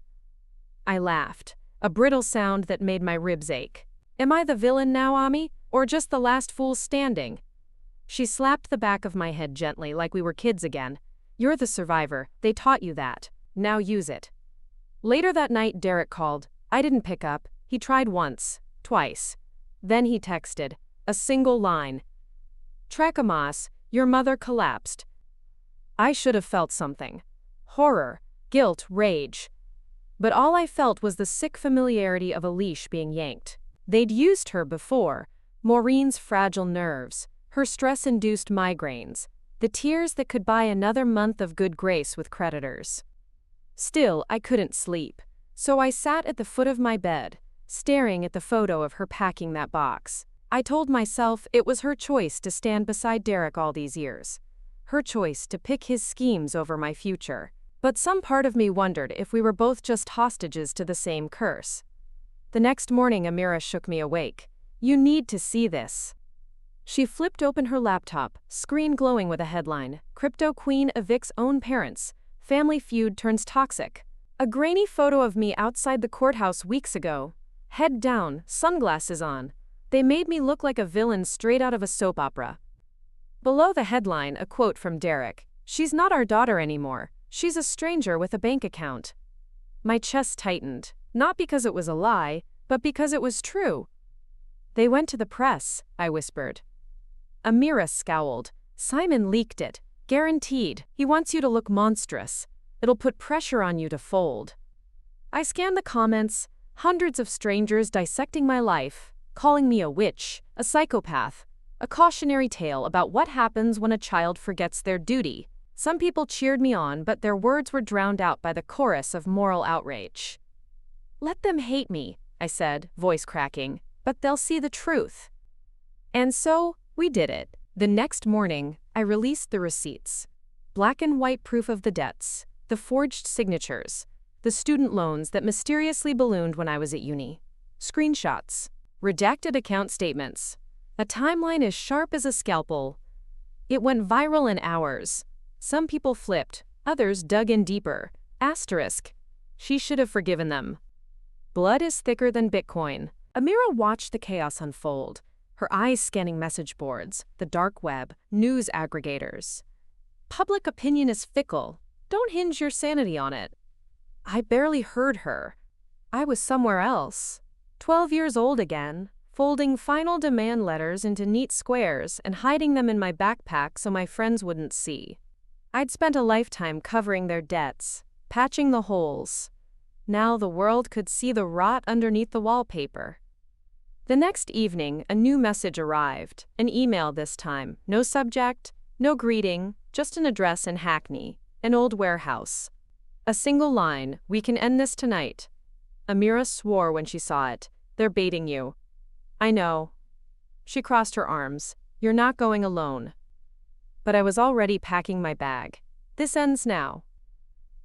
I laughed, a brittle sound that made my ribs ache. Am I the villain now, Ami, or just the last fool standing? She slapped the back of my head gently like we were kids again. You're the survivor, they taught you that. Now use it. Later that night, Derek called. I didn't pick up. He tried once, twice. Then he texted, a single line. Trakamas, your mother collapsed. I should have felt something. Horror, guilt, rage. But all I felt was the sick familiarity of a leash being yanked. They'd used her before. Maureen's fragile nerves, her stress-induced migraines, the tears that could buy another month of good grace with creditors. Still, I couldn't sleep, so I sat at the foot of my bed, staring at the photo of her packing that box. I told myself it was her choice to stand beside Derek all these years. Her choice to pick his schemes over my future. But some part of me wondered if we were both just hostages to the same curse. The next morning, Amira shook me awake. You need to see this. She flipped open her laptop, screen glowing with a headline, Crypto Queen evicts own parents, family feud turns toxic. A grainy photo of me outside the courthouse weeks ago. Head down, sunglasses on. They made me look like a villain straight out of a soap opera. Below the headline, a quote from Derek. She's not our daughter anymore. She's a stranger with a bank account. My chest tightened, not because it was a lie, but because it was true. They went to the press, I whispered. Amira scowled. Simon leaked it. Guaranteed. He wants you to look monstrous. It'll put pressure on you to fold. I scanned the comments, hundreds of strangers dissecting my life, calling me a witch, a psychopath, a cautionary tale about what happens when a child forgets their duty. Some people cheered me on, but their words were drowned out by the chorus of moral outrage. Let them hate me, I said, voice cracking, but they'll see the truth. And so, we did it. The next morning, I released the receipts. Black and white proof of the debts, the forged signatures, the student loans that mysteriously ballooned when I was at uni. Screenshots, redacted account statements, a timeline as sharp as a scalpel. It went viral in hours. Some people flipped, others dug in deeper. Asterisk. She should have forgiven them. Blood is thicker than Bitcoin. Amira watched the chaos unfold, her eyes scanning message boards, the dark web, news aggregators. Public opinion is fickle. Don't hinge your sanity on it. I barely heard her. I was somewhere else. 12 years old again, folding final demand letters into neat squares and hiding them in my backpack so my friends wouldn't see. I'd spent a lifetime covering their debts, patching the holes. Now the world could see the rot underneath the wallpaper. The next evening, a new message arrived, an email this time, no subject, no greeting, just an address in Hackney, an old warehouse. A single line, "We can end this tonight." Amira swore when she saw it. "They're baiting you." "I know." She crossed her arms. "You're not going alone." But I was already packing my bag. This ends now.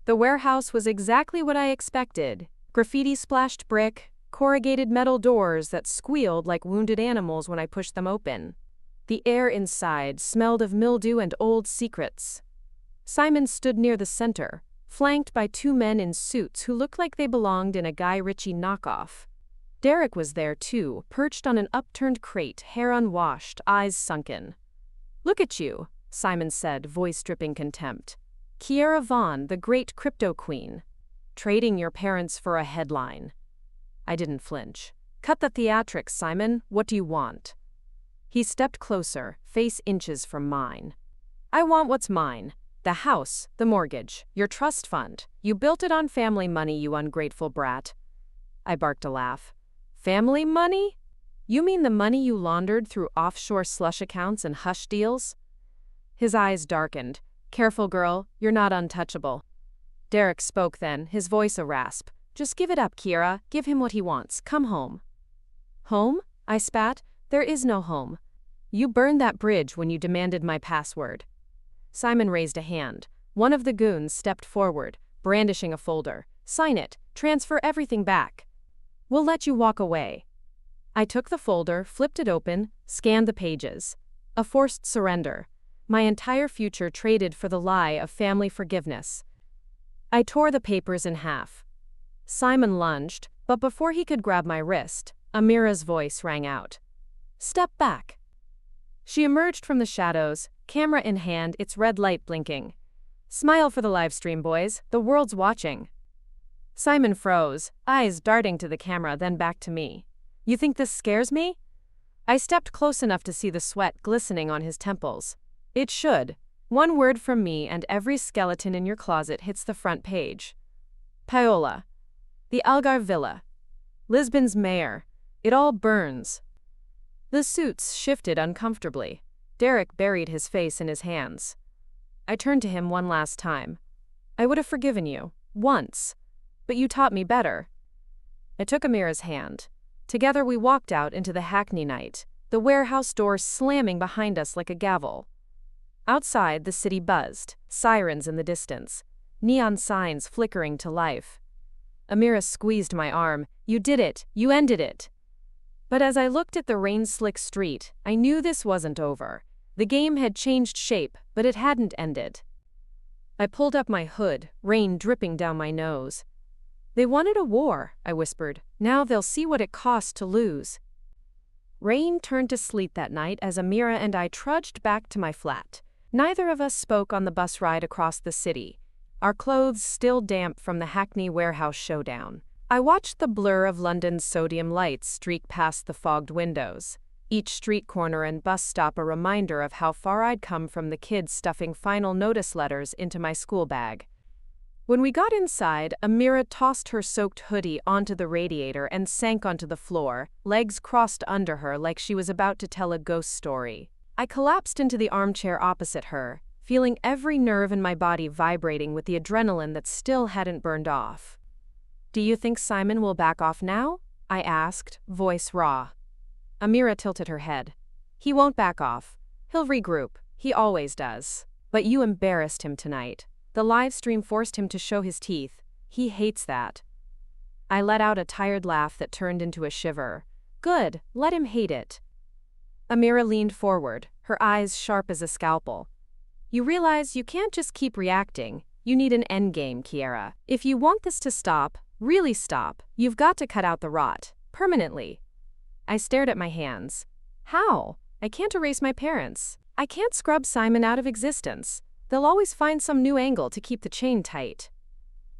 The warehouse was exactly what I expected. Graffiti-splashed brick, corrugated metal doors that squealed like wounded animals when I pushed them open. The air inside smelled of mildew and old secrets. Simon stood near the center, flanked by two men in suits who looked like they belonged in a Guy Ritchie knockoff. Derek was there too, perched on an upturned crate, hair unwashed, eyes sunken. "Look at you," Simon said, voice dripping contempt. "Kiera Vaughn, the great crypto queen. Trading your parents for a headline." I didn't flinch. "Cut the theatrics, Simon. What do you want?" He stepped closer, face inches from mine. "I want what's mine. The house, the mortgage, your trust fund. You built it on family money, you ungrateful brat." I barked a laugh. "Family money? You mean the money you laundered through offshore slush accounts and hush deals?" His eyes darkened. "Careful, girl, you're not untouchable." Derek spoke then, his voice a rasp. "Just give it up, Kiera. Give him what he wants. Come home." "Home?" I spat. "There is no home. You burned that bridge when you demanded my password." Simon raised a hand. One of the goons stepped forward, brandishing a folder. "Sign it. Transfer everything back. We'll let you walk away." I took the folder, flipped it open, scanned the pages. A forced surrender. My entire future traded for the lie of family forgiveness. I tore the papers in half. Simon lunged, but before he could grab my wrist, Amira's voice rang out. "Step back." She emerged from the shadows, camera in hand, its red light blinking. "Smile for the live stream, boys. The world's watching." Simon froze, eyes darting to the camera, then back to me. "You think this scares me?" I stepped close enough to see the sweat glistening on his temples. "It should. One word from me and every skeleton in your closet hits the front page. Paola. The Algarve Villa. Lisbon's mayor. It all burns." The suits shifted uncomfortably. Derek buried his face in his hands. I turned to him one last time. "I would have forgiven you. Once. But you taught me better." I took Amira's hand. Together we walked out into the Hackney night, the warehouse door slamming behind us like a gavel. Outside, the city buzzed, sirens in the distance, neon signs flickering to life. Amira squeezed my arm. "You did it. You ended it." But as I looked at the rain-slick street, I knew this wasn't over. The game had changed shape, but it hadn't ended. I pulled up my hood, rain dripping down my nose. "They wanted a war," I whispered. "Now they'll see what it costs to lose." Rain turned to sleet that night as Amira and I trudged back to my flat. Neither of us spoke on the bus ride across the city, our clothes still damp from the Hackney warehouse showdown. I watched the blur of London's sodium lights streak past the fogged windows, each street corner and bus stop a reminder of how far I'd come from the kids stuffing final notice letters into my school bag. When we got inside, Amira tossed her soaked hoodie onto the radiator and sank onto the floor, legs crossed under her like she was about to tell a ghost story. I collapsed into the armchair opposite her, feeling every nerve in my body vibrating with the adrenaline that still hadn't burned off. "Do you think Simon will back off now?" I asked, voice raw. Amira tilted her head. "He won't back off. He'll regroup. He always does. But you embarrassed him tonight. The live stream forced him to show his teeth. He hates that." I let out a tired laugh that turned into a shiver. "Good, let him hate it." Amira leaned forward, her eyes sharp as a scalpel. "You realize you can't just keep reacting. You need an endgame, Kiera. If you want this to stop, really stop, you've got to cut out the rot. Permanently." I stared at my hands. "How? I can't erase my parents. I can't scrub Simon out of existence. They'll always find some new angle to keep the chain tight."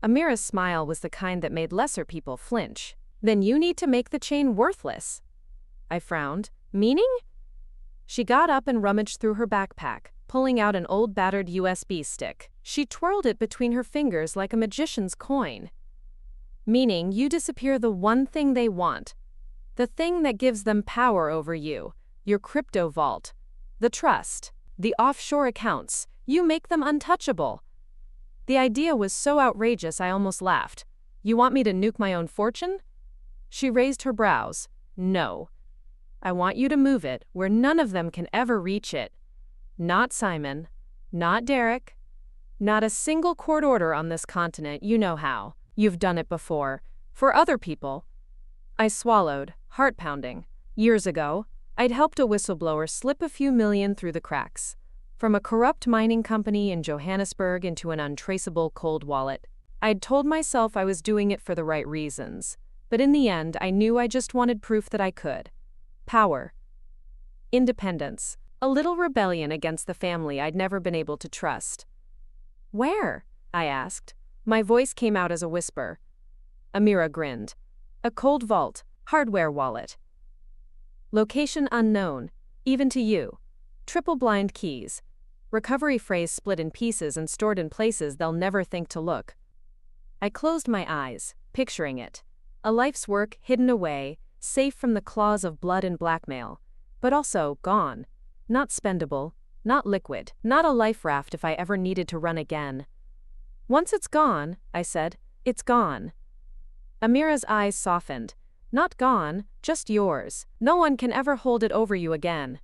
Amira's smile was the kind that made lesser people flinch. "Then you need to make the chain worthless." I frowned. "Meaning?" She got up and rummaged through her backpack, pulling out an old battered USB stick. She twirled it between her fingers like a magician's coin. Meaning, you disappear the one thing they want. The thing that gives them power over you. Your crypto vault. The trust. The offshore accounts. You make them untouchable. The idea was so outrageous I almost laughed. You want me to nuke my own fortune? She raised her brows. No. I want you to move it where none of them can ever reach it. Not Simon. Not Derek. Not a single court order on this continent, you know how. You've done it before. For other people. I swallowed, heart pounding. Years ago, I'd helped a whistleblower slip a few million through the cracks. From a corrupt mining company in Johannesburg into an untraceable cold wallet. I'd told myself I was doing it for the right reasons. But in the end, I knew I just wanted proof that I could. Power. Independence. A little rebellion against the family I'd never been able to trust. Where? I asked. My voice came out as a whisper. Amira grinned. A cold vault, hardware wallet. Location unknown, even to you. Triple blind keys. Recovery phrase split in pieces and stored in places they'll never think to look. I closed my eyes, picturing it. A life's work hidden away, safe from the claws of blood and blackmail. But also gone. Not spendable, not liquid, not a life raft if I ever needed to run again. Once it's gone, I said, it's gone. Amira's eyes softened. Not gone, just yours. No one can ever hold it over you again.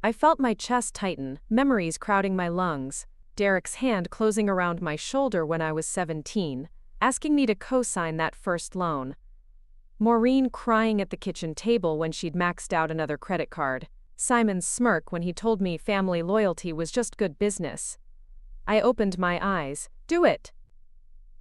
I felt my chest tighten, memories crowding my lungs. Derek's hand closing around my shoulder when I was 17, asking me to co-sign that first loan. Maureen crying at the kitchen table when she'd maxed out another credit card. Simon's smirk when he told me family loyalty was just good business. I opened my eyes. Do it!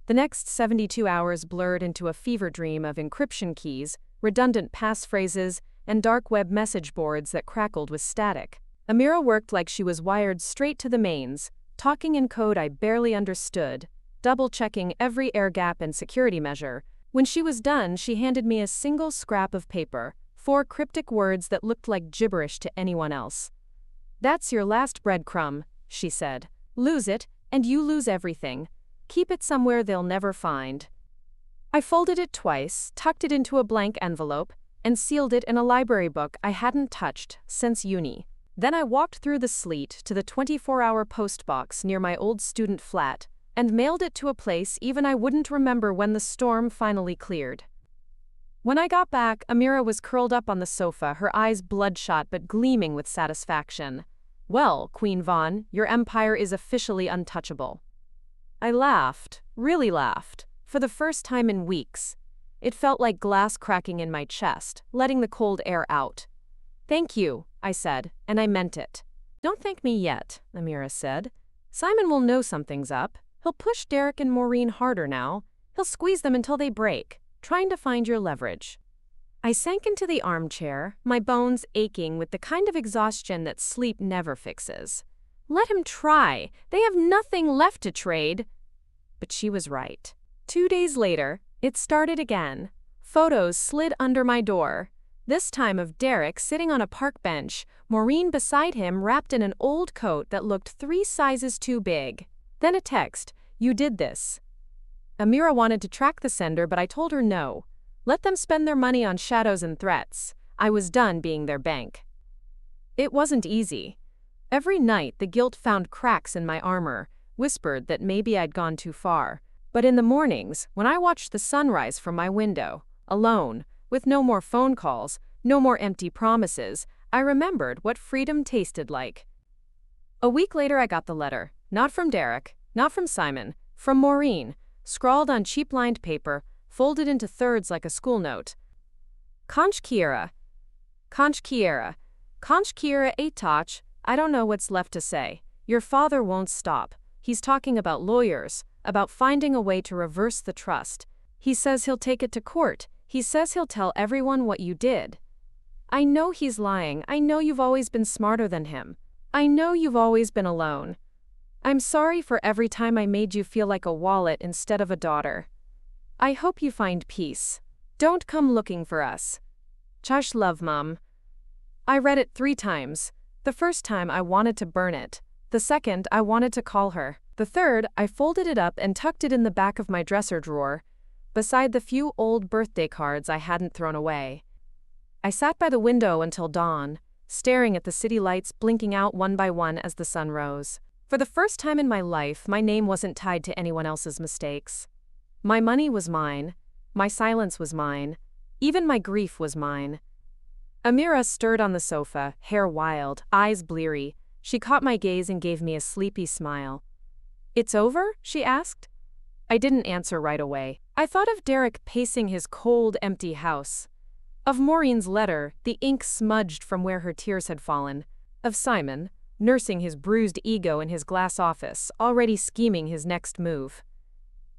The next 72 hours blurred into a fever dream of encryption keys, redundant passphrases, and dark web message boards that crackled with static. Amira worked like she was wired straight to the mains, talking in code I barely understood, double-checking every air gap and security measure. When she was done, she handed me a single scrap of paper, 4 cryptic words that looked like gibberish to anyone else. That's your last breadcrumb, she said. Lose it, and you lose everything. Keep it somewhere they'll never find. I folded it twice, tucked it into a blank envelope, and sealed it in a library book I hadn't touched since uni. Then I walked through the sleet to the 24-hour post box near my old student flat, and mailed it to a place even I wouldn't remember when the storm finally cleared. When I got back, Amira was curled up on the sofa, her eyes bloodshot but gleaming with satisfaction. Well, Queen Vaughn, your empire is officially untouchable. I laughed, really laughed, for the first time in weeks. It felt like glass cracking in my chest, letting the cold air out. Thank you, I said, and I meant it. Don't thank me yet, Amira said. Simon will know something's up. He'll push Derek and Maureen harder now. He'll squeeze them until they break, trying to find your leverage. I sank into the armchair, my bones aching with the kind of exhaustion that sleep never fixes. Let him try. They have nothing left to trade. But she was right. 2 days later, it started again. Photos slid under my door. This time of Derek sitting on a park bench, Maureen beside him wrapped in an old coat that looked 3 sizes too big. Then a text, "You did this." Amira wanted to track the sender, but I told her no. Let them spend their money on shadows and threats. I was done being their bank. It wasn't easy. Every night the guilt found cracks in my armor, whispered that maybe I'd gone too far. But in the mornings, when I watched the sunrise from my window, alone, with no more phone calls, no more empty promises, I remembered what freedom tasted like. A week later I got the letter, not from Derek, not from Simon, from Maureen, scrawled on cheap-lined paper, folded into thirds like a school note. Conch Kiera. Conch Kiera. Conch Kiera Atoch. I don't know what's left to say. Your father won't stop. He's talking about lawyers, about finding a way to reverse the trust. He says he'll take it to court. He says he'll tell everyone what you did. I know he's lying. I know you've always been smarter than him. I know you've always been alone. I'm sorry for every time I made you feel like a wallet instead of a daughter. I hope you find peace. Don't come looking for us. Chash love, Mom. I read it 3 times. The first time I wanted to burn it. The second, I wanted to call her. The third, I folded it up and tucked it in the back of my dresser drawer, beside the few old birthday cards I hadn't thrown away. I sat by the window until dawn, staring at the city lights blinking out one by one as the sun rose. For the first time in my life, my name wasn't tied to anyone else's mistakes. My money was mine. My silence was mine. Even my grief was mine. Amira stirred on the sofa, hair wild, eyes bleary. She caught my gaze and gave me a sleepy smile. "It's over?" she asked. I didn't answer right away. I thought of Derek pacing his cold, empty house. Of Maureen's letter, the ink smudged from where her tears had fallen. Of Simon, nursing his bruised ego in his glass office, already scheming his next move.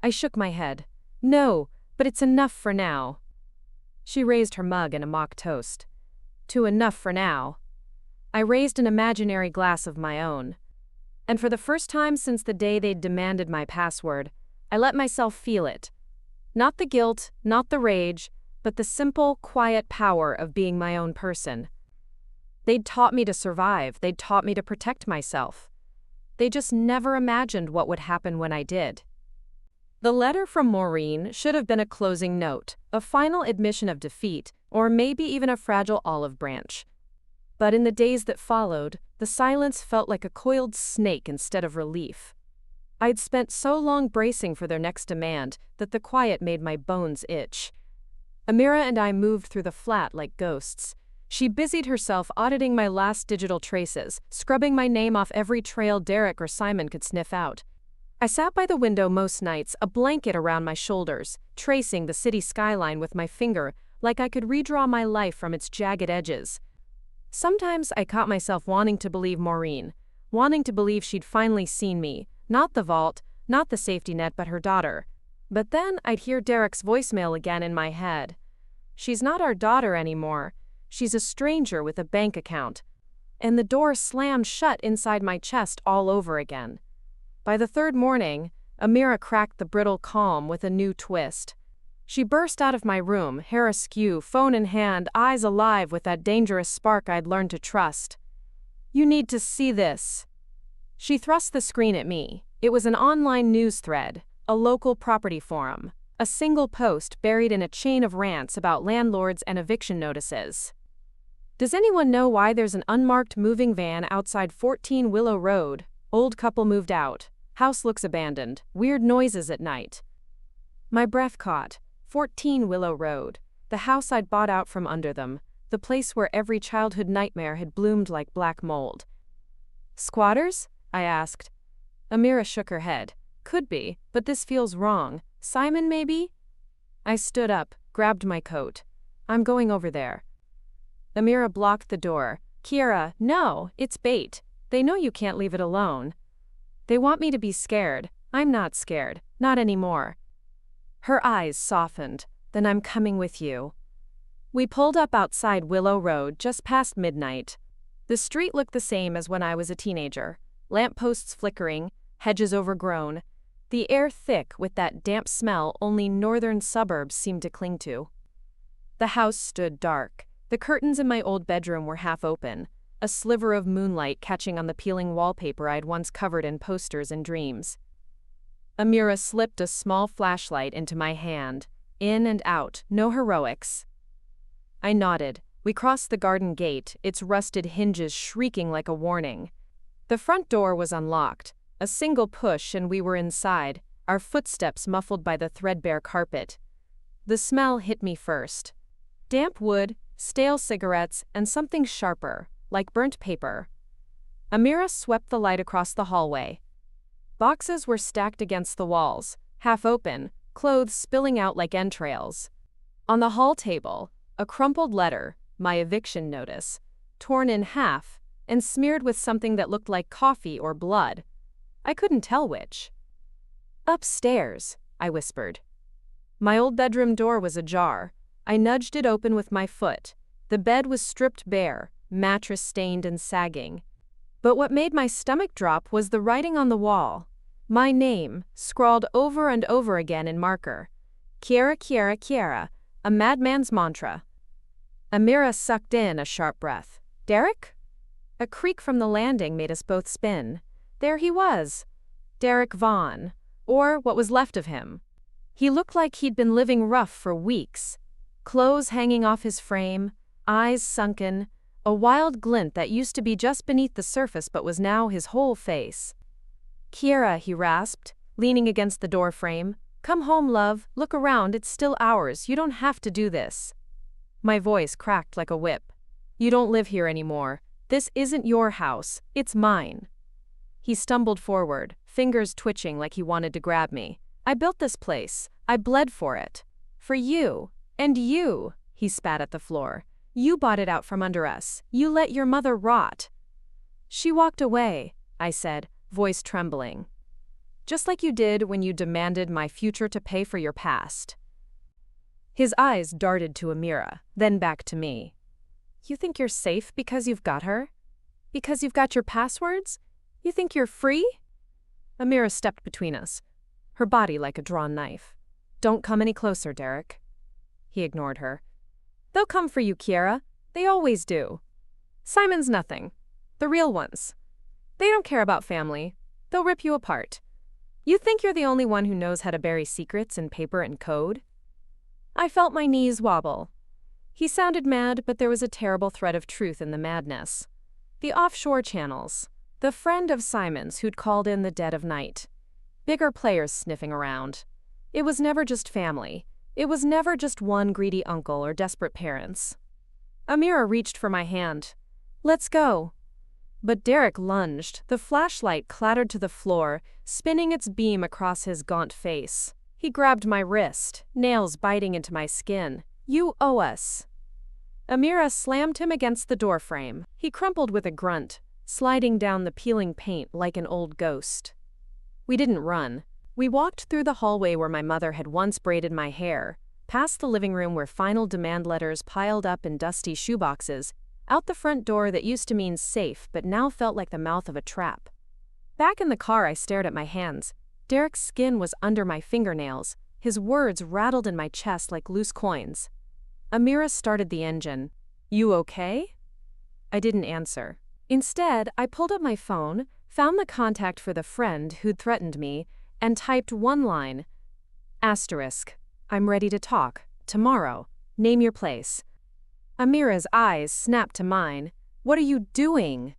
I shook my head. "No, but it's enough for now." She raised her mug in a mock toast. "To enough for now." I raised an imaginary glass of my own. And for the first time since the day they'd demanded my password, I let myself feel it. Not the guilt, not the rage, but the simple, quiet power of being my own person. They'd taught me to survive, they'd taught me to protect myself. They just never imagined what would happen when I did. The letter from Maureen should have been a closing note, a final admission of defeat, or maybe even a fragile olive branch. But in the days that followed, the silence felt like a coiled snake instead of relief. I'd spent so long bracing for their next demand that the quiet made my bones itch. Amira and I moved through the flat like ghosts. She busied herself auditing my last digital traces, scrubbing my name off every trail Derek or Simon could sniff out. I sat by the window most nights, a blanket around my shoulders, tracing the city skyline with my finger like I could redraw my life from its jagged edges. Sometimes I caught myself wanting to believe Maureen, wanting to believe she'd finally seen me, not the vault, not the safety net, but her daughter. But then I'd hear Derek's voicemail again in my head. "She's not our daughter anymore. She's a stranger with a bank account." And the door slammed shut inside my chest all over again. By the third morning, Amira cracked the brittle calm with a new twist. She burst out of my room, hair askew, phone in hand, eyes alive with that dangerous spark I'd learned to trust. "You need to see this." She thrust the screen at me. It was an online news thread, a local property forum, a single post buried in a chain of rants about landlords and eviction notices. "Does anyone know why there's an unmarked moving van outside 14 Willow Road? Old couple moved out. House looks abandoned. Weird noises at night." My breath caught. 14 Willow Road, the house I'd bought out from under them, the place where every childhood nightmare had bloomed like black mold. "Squatters?" I asked. Amira shook her head. "Could be, but this feels wrong. Simon, maybe?" I stood up, grabbed my coat. "I'm going over there." Amira blocked the door. "Kiara, no, it's bait. They know you can't leave it alone. They want me to be scared. I'm not scared, not anymore." Her eyes softened. "Then I'm coming with you." We pulled up outside Willow Road just past midnight. The street looked the same as when I was a teenager. Lampposts flickering, hedges overgrown, the air thick with that damp smell only northern suburbs seemed to cling to. The house stood dark. The curtains in my old bedroom were half open, a sliver of moonlight catching on the peeling wallpaper I'd once covered in posters and dreams. Amira slipped a small flashlight into my hand. In and out, no heroics. I nodded. We crossed the garden gate, its rusted hinges shrieking like a warning. The front door was unlocked. A single push and we were inside, our footsteps muffled by the threadbare carpet. The smell hit me first. Damp wood, stale cigarettes, and something sharper, like burnt paper. Amira swept the light across the hallway. Boxes were stacked against the walls, half open, clothes spilling out like entrails. On the hall table, a crumpled letter, my eviction notice, torn in half and smeared with something that looked like coffee or blood. I couldn't tell which. "Upstairs," I whispered. My old bedroom door was ajar. I nudged it open with my foot. The bed was stripped bare, mattress stained and sagging. But what made my stomach drop was the writing on the wall. My name, scrawled over and over again in marker. Kiara, Kiara, Kiara, a madman's mantra. Amira sucked in a sharp breath. "Derek?" A creak from the landing made us both spin. There he was. Derek Vaughn, or what was left of him. He looked like he'd been living rough for weeks. Clothes hanging off his frame, eyes sunken, a wild glint that used to be just beneath the surface but was now his whole face. "Kiera," he rasped, leaning against the door frame. "Come home, love. Look around, it's still ours. You don't have to do this." My voice cracked like a whip. "You don't live here anymore. This isn't your house, it's mine." He stumbled forward, fingers twitching like he wanted to grab me. "I built this place. I bled for it. For you. And you," he spat at the floor. "You bought it out from under us. You let your mother rot." "She walked away," I said, voice trembling. "Just like you did when you demanded my future to pay for your past." His eyes darted to Amira, then back to me. "You think you're safe because you've got her? Because you've got your passwords? You think you're free?" Amira stepped between us, her body like a drawn knife. "Don't come any closer, Derek." He ignored her. "They'll come for you, Kiera. They always do. Simon's nothing. The real ones. They don't care about family. They'll rip you apart. You think you're the only one who knows how to bury secrets in paper and code?" I felt my knees wobble. He sounded mad, but there was a terrible thread of truth in the madness. The offshore channels. The friend of Simon's who'd called in the dead of night. Bigger players sniffing around. It was never just family. It was never just one greedy uncle or desperate parents. Amira reached for my hand. "Let's go." But Derek lunged. The flashlight clattered to the floor, spinning its beam across his gaunt face. He grabbed my wrist, nails biting into my skin. "You owe us." Amira slammed him against the doorframe. He crumpled with a grunt, sliding down the peeling paint like an old ghost. We didn't run. We walked through the hallway where my mother had once braided my hair, past the living room where final demand letters piled up in dusty shoeboxes, out the front door that used to mean safe but now felt like the mouth of a trap. Back in the car, I stared at my hands. Derek's skin was under my fingernails. His words rattled in my chest like loose coins. Amira started the engine. "You okay?" I didn't answer. Instead, I pulled up my phone, found the contact for the friend who'd threatened me, and typed one line. Asterisk. "I'm ready to talk. Tomorrow. Name your place." Amira's eyes snapped to mine. "What are you doing?"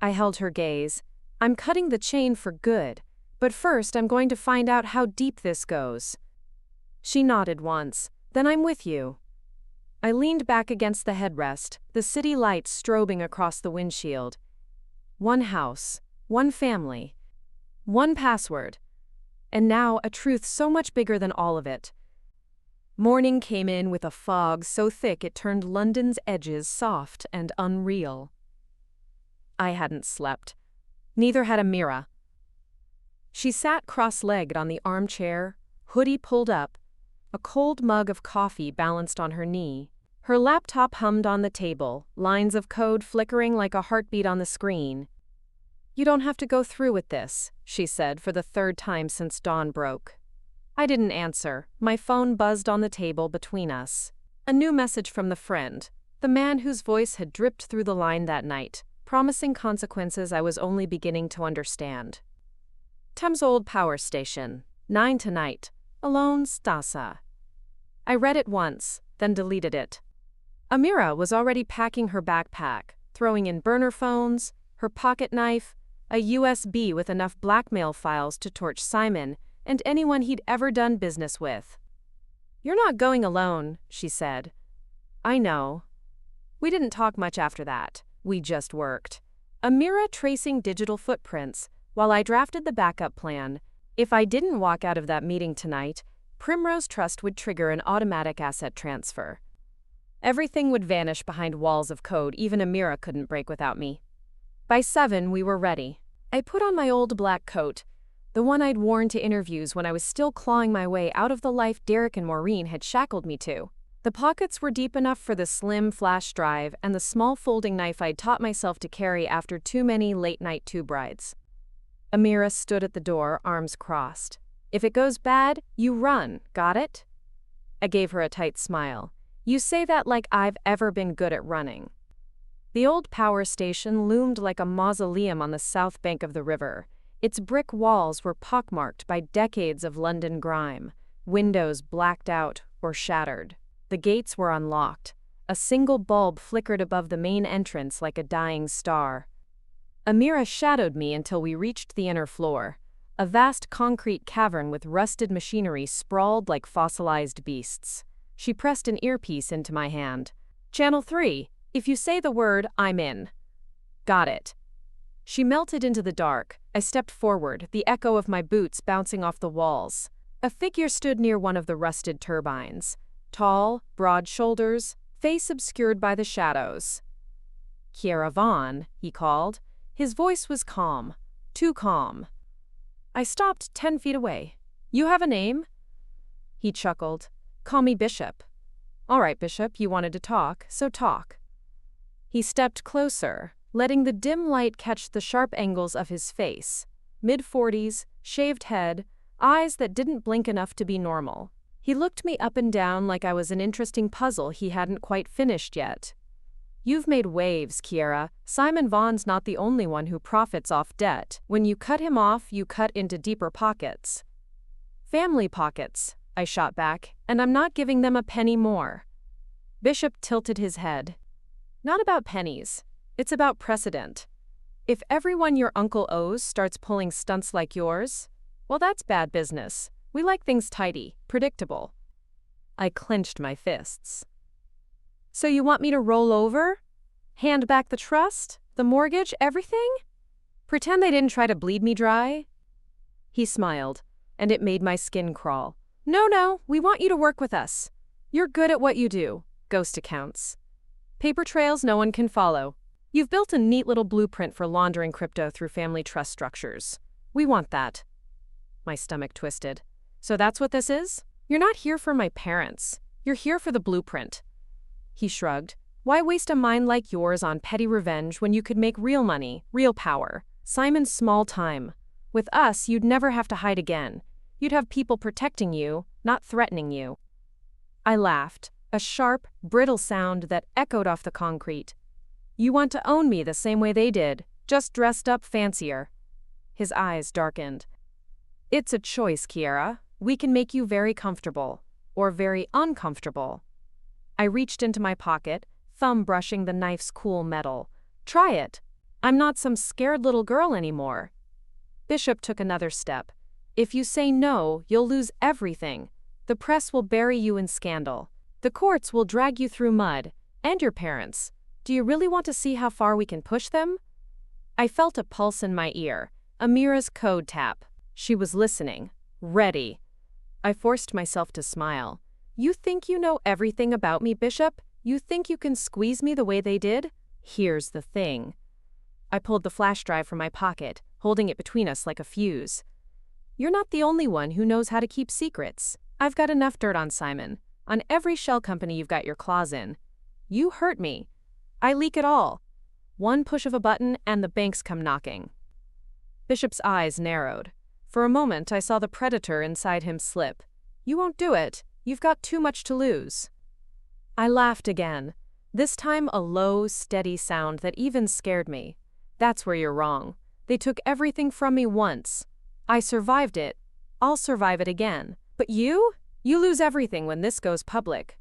I held her gaze. "I'm cutting the chain for good. But first I'm going to find out how deep this goes." She nodded once. "Then I'm with you." I leaned back against the headrest, the city lights strobing across the windshield. One house, one family, one password. And now a truth so much bigger than all of it. Morning came in with a fog so thick it turned London's edges soft and unreal. I hadn't slept. Neither had Amira. She sat cross-legged on the armchair, hoodie pulled up, a cold mug of coffee balanced on her knee. Her laptop hummed on the table, lines of code flickering like a heartbeat on the screen. "You don't have to go through with this," she said for the third time since dawn broke. I didn't answer. My phone buzzed on the table between us. A new message from the friend, the man whose voice had dripped through the line that night, promising consequences I was only beginning to understand. Thames Old Power Station, 9 tonight. Alone, Stasa. I read it once, then deleted it. Amira was already packing her backpack, throwing in burner phones, her pocket knife, a USB with enough blackmail files to torch Simon and anyone he'd ever done business with. "You're not going alone," she said. "I know." We didn't talk much after that. We just worked. Amira tracing digital footprints, while I drafted the backup plan. If I didn't walk out of that meeting tonight, Primrose Trust would trigger an automatic asset transfer. Everything would vanish behind walls of code even Amira couldn't break without me. By 7, we were ready. I put on my old black coat, the one I'd worn to interviews when I was still clawing my way out of the life Derek and Maureen had shackled me to. The pockets were deep enough for the slim flash drive and the small folding knife I'd taught myself to carry after too many late-night tube rides. Amira stood at the door, arms crossed. "If it goes bad, you run, got it?" I gave her a tight smile. "You say that like I've ever been good at running." The old power station loomed like a mausoleum on the south bank of the river. Its brick walls were pockmarked by decades of London grime, windows blacked out or shattered. The gates were unlocked. A single bulb flickered above the main entrance like a dying star. Amira shadowed me until we reached the inner floor, a vast concrete cavern with rusted machinery sprawled like fossilized beasts. She pressed an earpiece into my hand. "Channel 3, if you say the word, I'm in." "Got it." She melted into the dark. I stepped forward, the echo of my boots bouncing off the walls. A figure stood near one of the rusted turbines. Tall, broad shoulders, face obscured by the shadows. "Kiera Vaughn," he called. His voice was calm, too calm. I stopped 10 feet away. "You have a name?" He chuckled. "Call me Bishop." "All right, Bishop, you wanted to talk, so talk." He stepped closer, letting the dim light catch the sharp angles of his face. Mid-40s, shaved head, eyes that didn't blink enough to be normal. He looked me up and down like I was an interesting puzzle he hadn't quite finished yet. "You've made waves, Kiera. Simon Vaughn's not the only one who profits off debt. When you cut him off, you cut into deeper pockets." "Family pockets," I shot back, "and I'm not giving them a penny more." Bishop tilted his head. "Not about pennies. It's about precedent. If everyone your uncle owes starts pulling stunts like yours, well, that's bad business. We like things tidy, predictable." I clenched my fists. "So you want me to roll over? Hand back the trust, the mortgage, everything? Pretend they didn't try to bleed me dry?" He smiled, and it made my skin crawl. No, we want you to work with us. You're good at what you do, ghost accounts. Paper trails no one can follow. You've built a neat little blueprint for laundering crypto through family trust structures. We want that." My stomach twisted. "So that's what this is? You're not here for my parents. You're here for the blueprint." He shrugged. "Why waste a mind like yours on petty revenge when you could make real money, real power? Simon's small time. With us, you'd never have to hide again. You'd have people protecting you, not threatening you." I laughed, a sharp, brittle sound that echoed off the concrete. "You want to own me the same way they did, just dressed up fancier." His eyes darkened. "It's a choice, Kiera. We can make you very comfortable, or very uncomfortable." I reached into my pocket, thumb brushing the knife's cool metal. "Try it. I'm not some scared little girl anymore." Bishop took another step. "If you say no, you'll lose everything. The press will bury you in scandal. The courts will drag you through mud, and your parents. Do you really want to see how far we can push them?" I felt a pulse in my ear, Amira's code tap. She was listening, ready. I forced myself to smile. "You think you know everything about me, Bishop? You think you can squeeze me the way they did? Here's the thing." I pulled the flash drive from my pocket, holding it between us like a fuse. "You're not the only one who knows how to keep secrets. I've got enough dirt on Simon, on every shell company you've got your claws in. You hurt me. I leak it all. One push of a button and the banks come knocking." Bishop's eyes narrowed. For a moment I saw the predator inside him slip. "You won't do it. You've got too much to lose." I laughed again, this time a low, steady sound that even scared me. "That's where you're wrong. They took everything from me once. I survived it. I'll survive it again. But you? You lose everything when this goes public."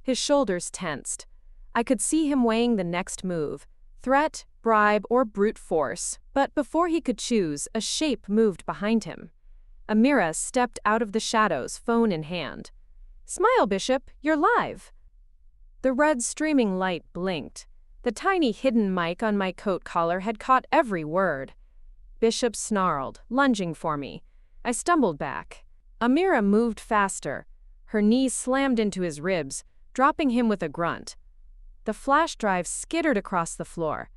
His shoulders tensed. I could see him weighing the next move, threat, bribe, or brute force. But before he could choose, a shape moved behind him. Amira stepped out of the shadows, phone in hand. "Smile, Bishop, you're live." The red streaming light blinked. The tiny hidden mic on my coat collar had caught every word. Bishop snarled, lunging for me. I stumbled back. Amira moved faster. Her knees slammed into his ribs, dropping him with a grunt. The flash drive skittered across the floor.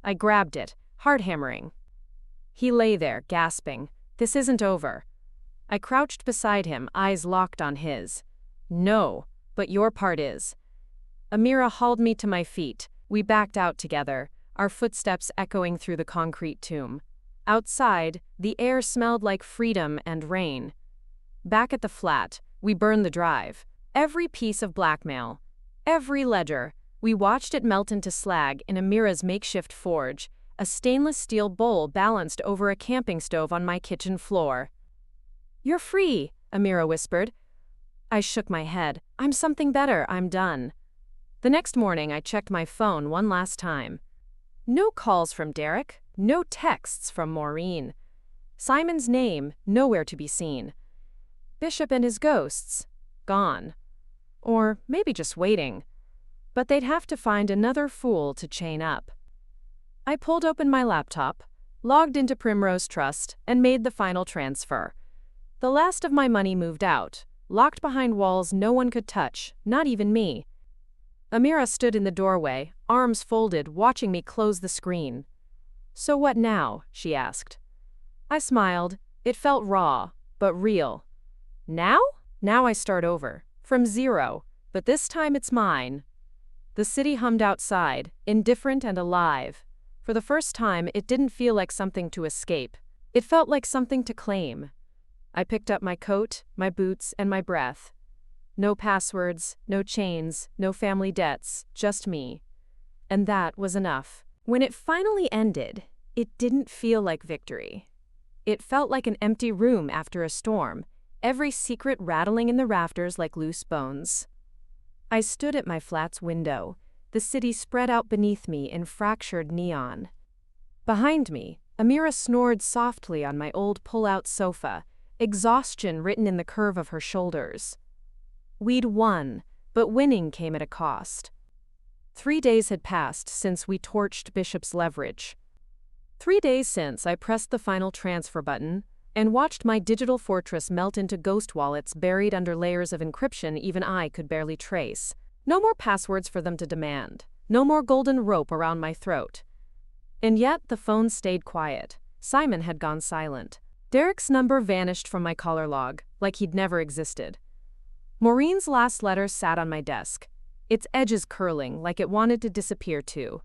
I grabbed it, hard hammering. He lay there, gasping. "This isn't over." I crouched beside him, eyes locked on his. "No, but your part is." Amira hauled me to my feet. We backed out together, our footsteps echoing through the concrete tomb. Outside, the air smelled like freedom and rain. Back at the flat, we burned the drive. Every piece of blackmail. Every ledger. We watched it melt into slag in Amira's makeshift forge, a stainless steel bowl balanced over a camping stove on my kitchen floor. "You're free," Amira whispered. I shook my head. "I'm something better, I'm done." The next morning I checked my phone one last time. No calls from Derek, no texts from Maureen. Simon's name nowhere to be seen. Bishop and his ghosts gone. Or maybe just waiting. But they'd have to find another fool to chain up. I pulled open my laptop, logged into Primrose Trust, and made the final transfer. The last of my money moved out, locked behind walls no one could touch, not even me. Amira stood in the doorway, arms folded, watching me close the screen. "So what now?" she asked. I smiled. It felt raw, but real. Now? Now I start over, from zero, but this time it's mine. The city hummed outside, indifferent and alive. For the first time, it didn't feel like something to escape. It felt like something to claim. I picked up my coat, my boots, and my breath. No passwords, no chains, no family debts, just me. And that was enough. When it finally ended, it didn't feel like victory. It felt like an empty room after a storm, every secret rattling in the rafters like loose bones. I stood at my flat's window, the city spread out beneath me in fractured neon. Behind me, Amira snored softly on my old pull-out sofa, exhaustion written in the curve of her shoulders. We'd won, but winning came at a cost. 3 days had passed since we torched Bishop's leverage. 3 days since I pressed the final transfer button and watched my digital fortress melt into ghost wallets buried under layers of encryption even I could barely trace. No more passwords for them to demand. No more golden rope around my throat. And yet the phone stayed quiet. Simon had gone silent. Derek's number vanished from my caller log, like he'd never existed. Maureen's last letter sat on my desk, its edges curling like it wanted to disappear too.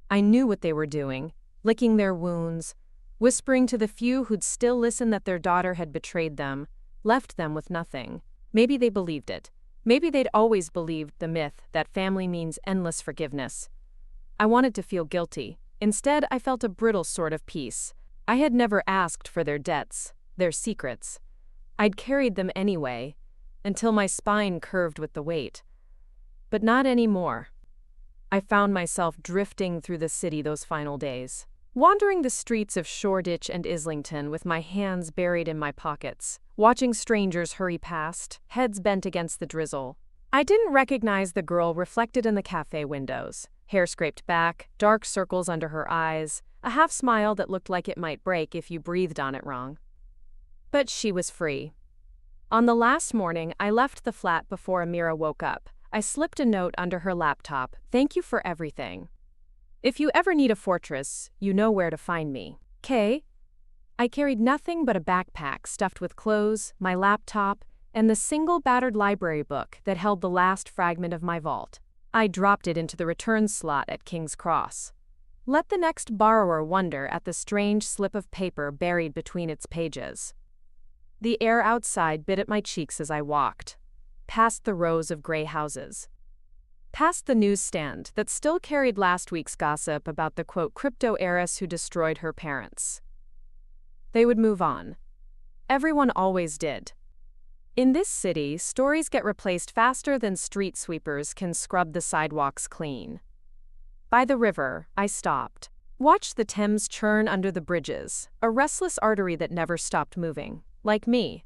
I knew what they were doing, licking their wounds, whispering to the few who'd still listen that their daughter had betrayed them, left them with nothing. Maybe they believed it. Maybe they'd always believed the myth that family means endless forgiveness. I wanted to feel guilty. Instead, I felt a brittle sort of peace. I had never asked for their debts, their secrets. I'd carried them anyway, until my spine curved with the weight. But not anymore. I found myself drifting through the city those final days, wandering the streets of Shoreditch and Islington with my hands buried in my pockets, watching strangers hurry past, heads bent against the drizzle. I didn't recognize the girl reflected in the cafe windows, hair scraped back, dark circles under her eyes, a half smile that looked like it might break if you breathed on it wrong. But she was free. On the last morning, I left the flat before Amira woke up. I slipped a note under her laptop. "Thank you for everything. If you ever need a fortress, you know where to find me. K." I carried nothing but a backpack stuffed with clothes, my laptop, and the single battered library book that held the last fragment of my vault. I dropped it into the return slot at King's Cross. Let the next borrower wonder at the strange slip of paper buried between its pages. The air outside bit at my cheeks as I walked, past the rows of gray houses, past the newsstand that still carried last week's gossip about the, quote, crypto heiress who destroyed her parents. They would move on. Everyone always did. In this city, stories get replaced faster than street sweepers can scrub the sidewalks clean. By the river, I stopped. Watched the Thames churn under the bridges, a restless artery that never stopped moving, like me.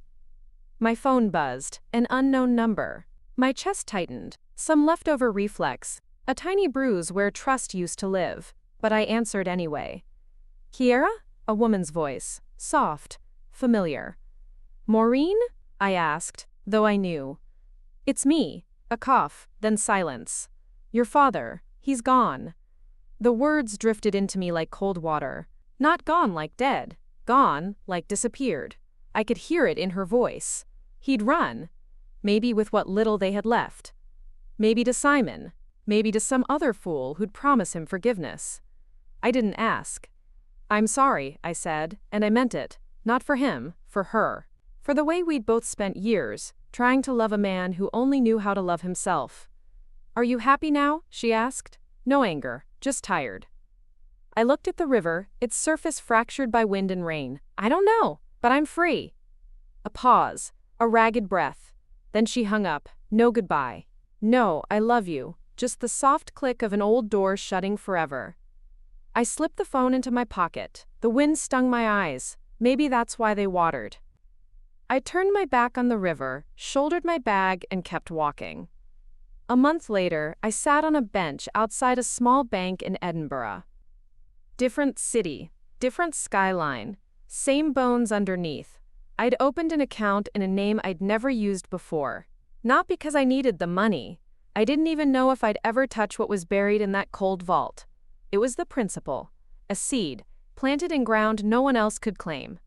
My phone buzzed, an unknown number. My chest tightened, some leftover reflex, a tiny bruise where trust used to live, but I answered anyway. "Kiera?" A woman's voice, soft, familiar. "Maureen?" I asked, though I knew. "It's me." A cough, then silence. "Your father, he's gone." The words drifted into me like cold water. Not gone like dead, gone like disappeared. I could hear it in her voice. He'd run, maybe with what little they had left. Maybe to Simon, maybe to some other fool who'd promise him forgiveness. I didn't ask. "I'm sorry," I said, and I meant it. Not for him, for her. For the way we'd both spent years, trying to love a man who only knew how to love himself. "Are you happy now?" she asked. No anger, just tired. I looked at the river, its surface fractured by wind and rain. "I don't know, but I'm free." A pause, a ragged breath. Then she hung up. No goodbye. No, I love you. Just the soft click of an old door shutting forever. I slipped the phone into my pocket. The wind stung my eyes. Maybe that's why they watered. I turned my back on the river, shouldered my bag, and kept walking. A month later, I sat on a bench outside a small bank in Edinburgh. Different city, different skyline, same bones underneath. I'd opened an account in a name I'd never used before. Not because I needed the money. I didn't even know if I'd ever touch what was buried in that cold vault. It was the principle, a seed, planted in ground no one else could claim.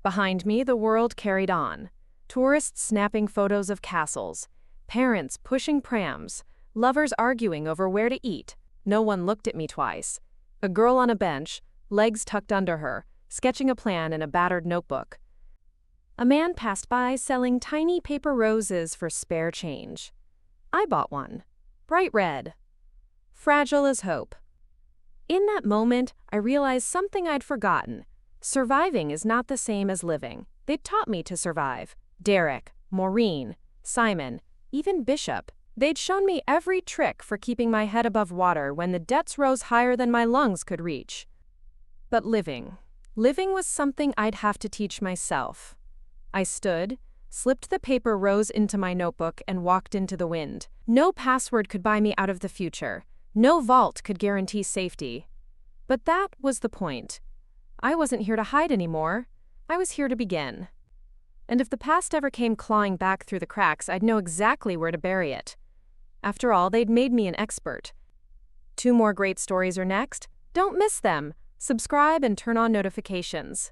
Behind me, the world carried on. Tourists snapping photos of castles, parents pushing prams, lovers arguing over where to eat. No one looked at me twice. A girl on a bench, legs tucked under her, sketching a plan in a battered notebook. A man passed by selling tiny paper roses for spare change. I bought one. Bright red. Fragile as hope. In that moment, I realized something I'd forgotten. Surviving is not the same as living. They'd taught me to survive. Derek, Maureen, Simon, even Bishop. They'd shown me every trick for keeping my head above water when the debts rose higher than my lungs could reach. But living was something I'd have to teach myself. I stood, slipped the paper rose into my notebook, and walked into the wind. No password could buy me out of the future. No vault could guarantee safety. But that was the point. I wasn't here to hide anymore. I was here to begin. And if the past ever came clawing back through the cracks, I'd know exactly where to bury it. After all, they'd made me an expert. 2 more great stories are next. Don't miss them. Subscribe and turn on notifications.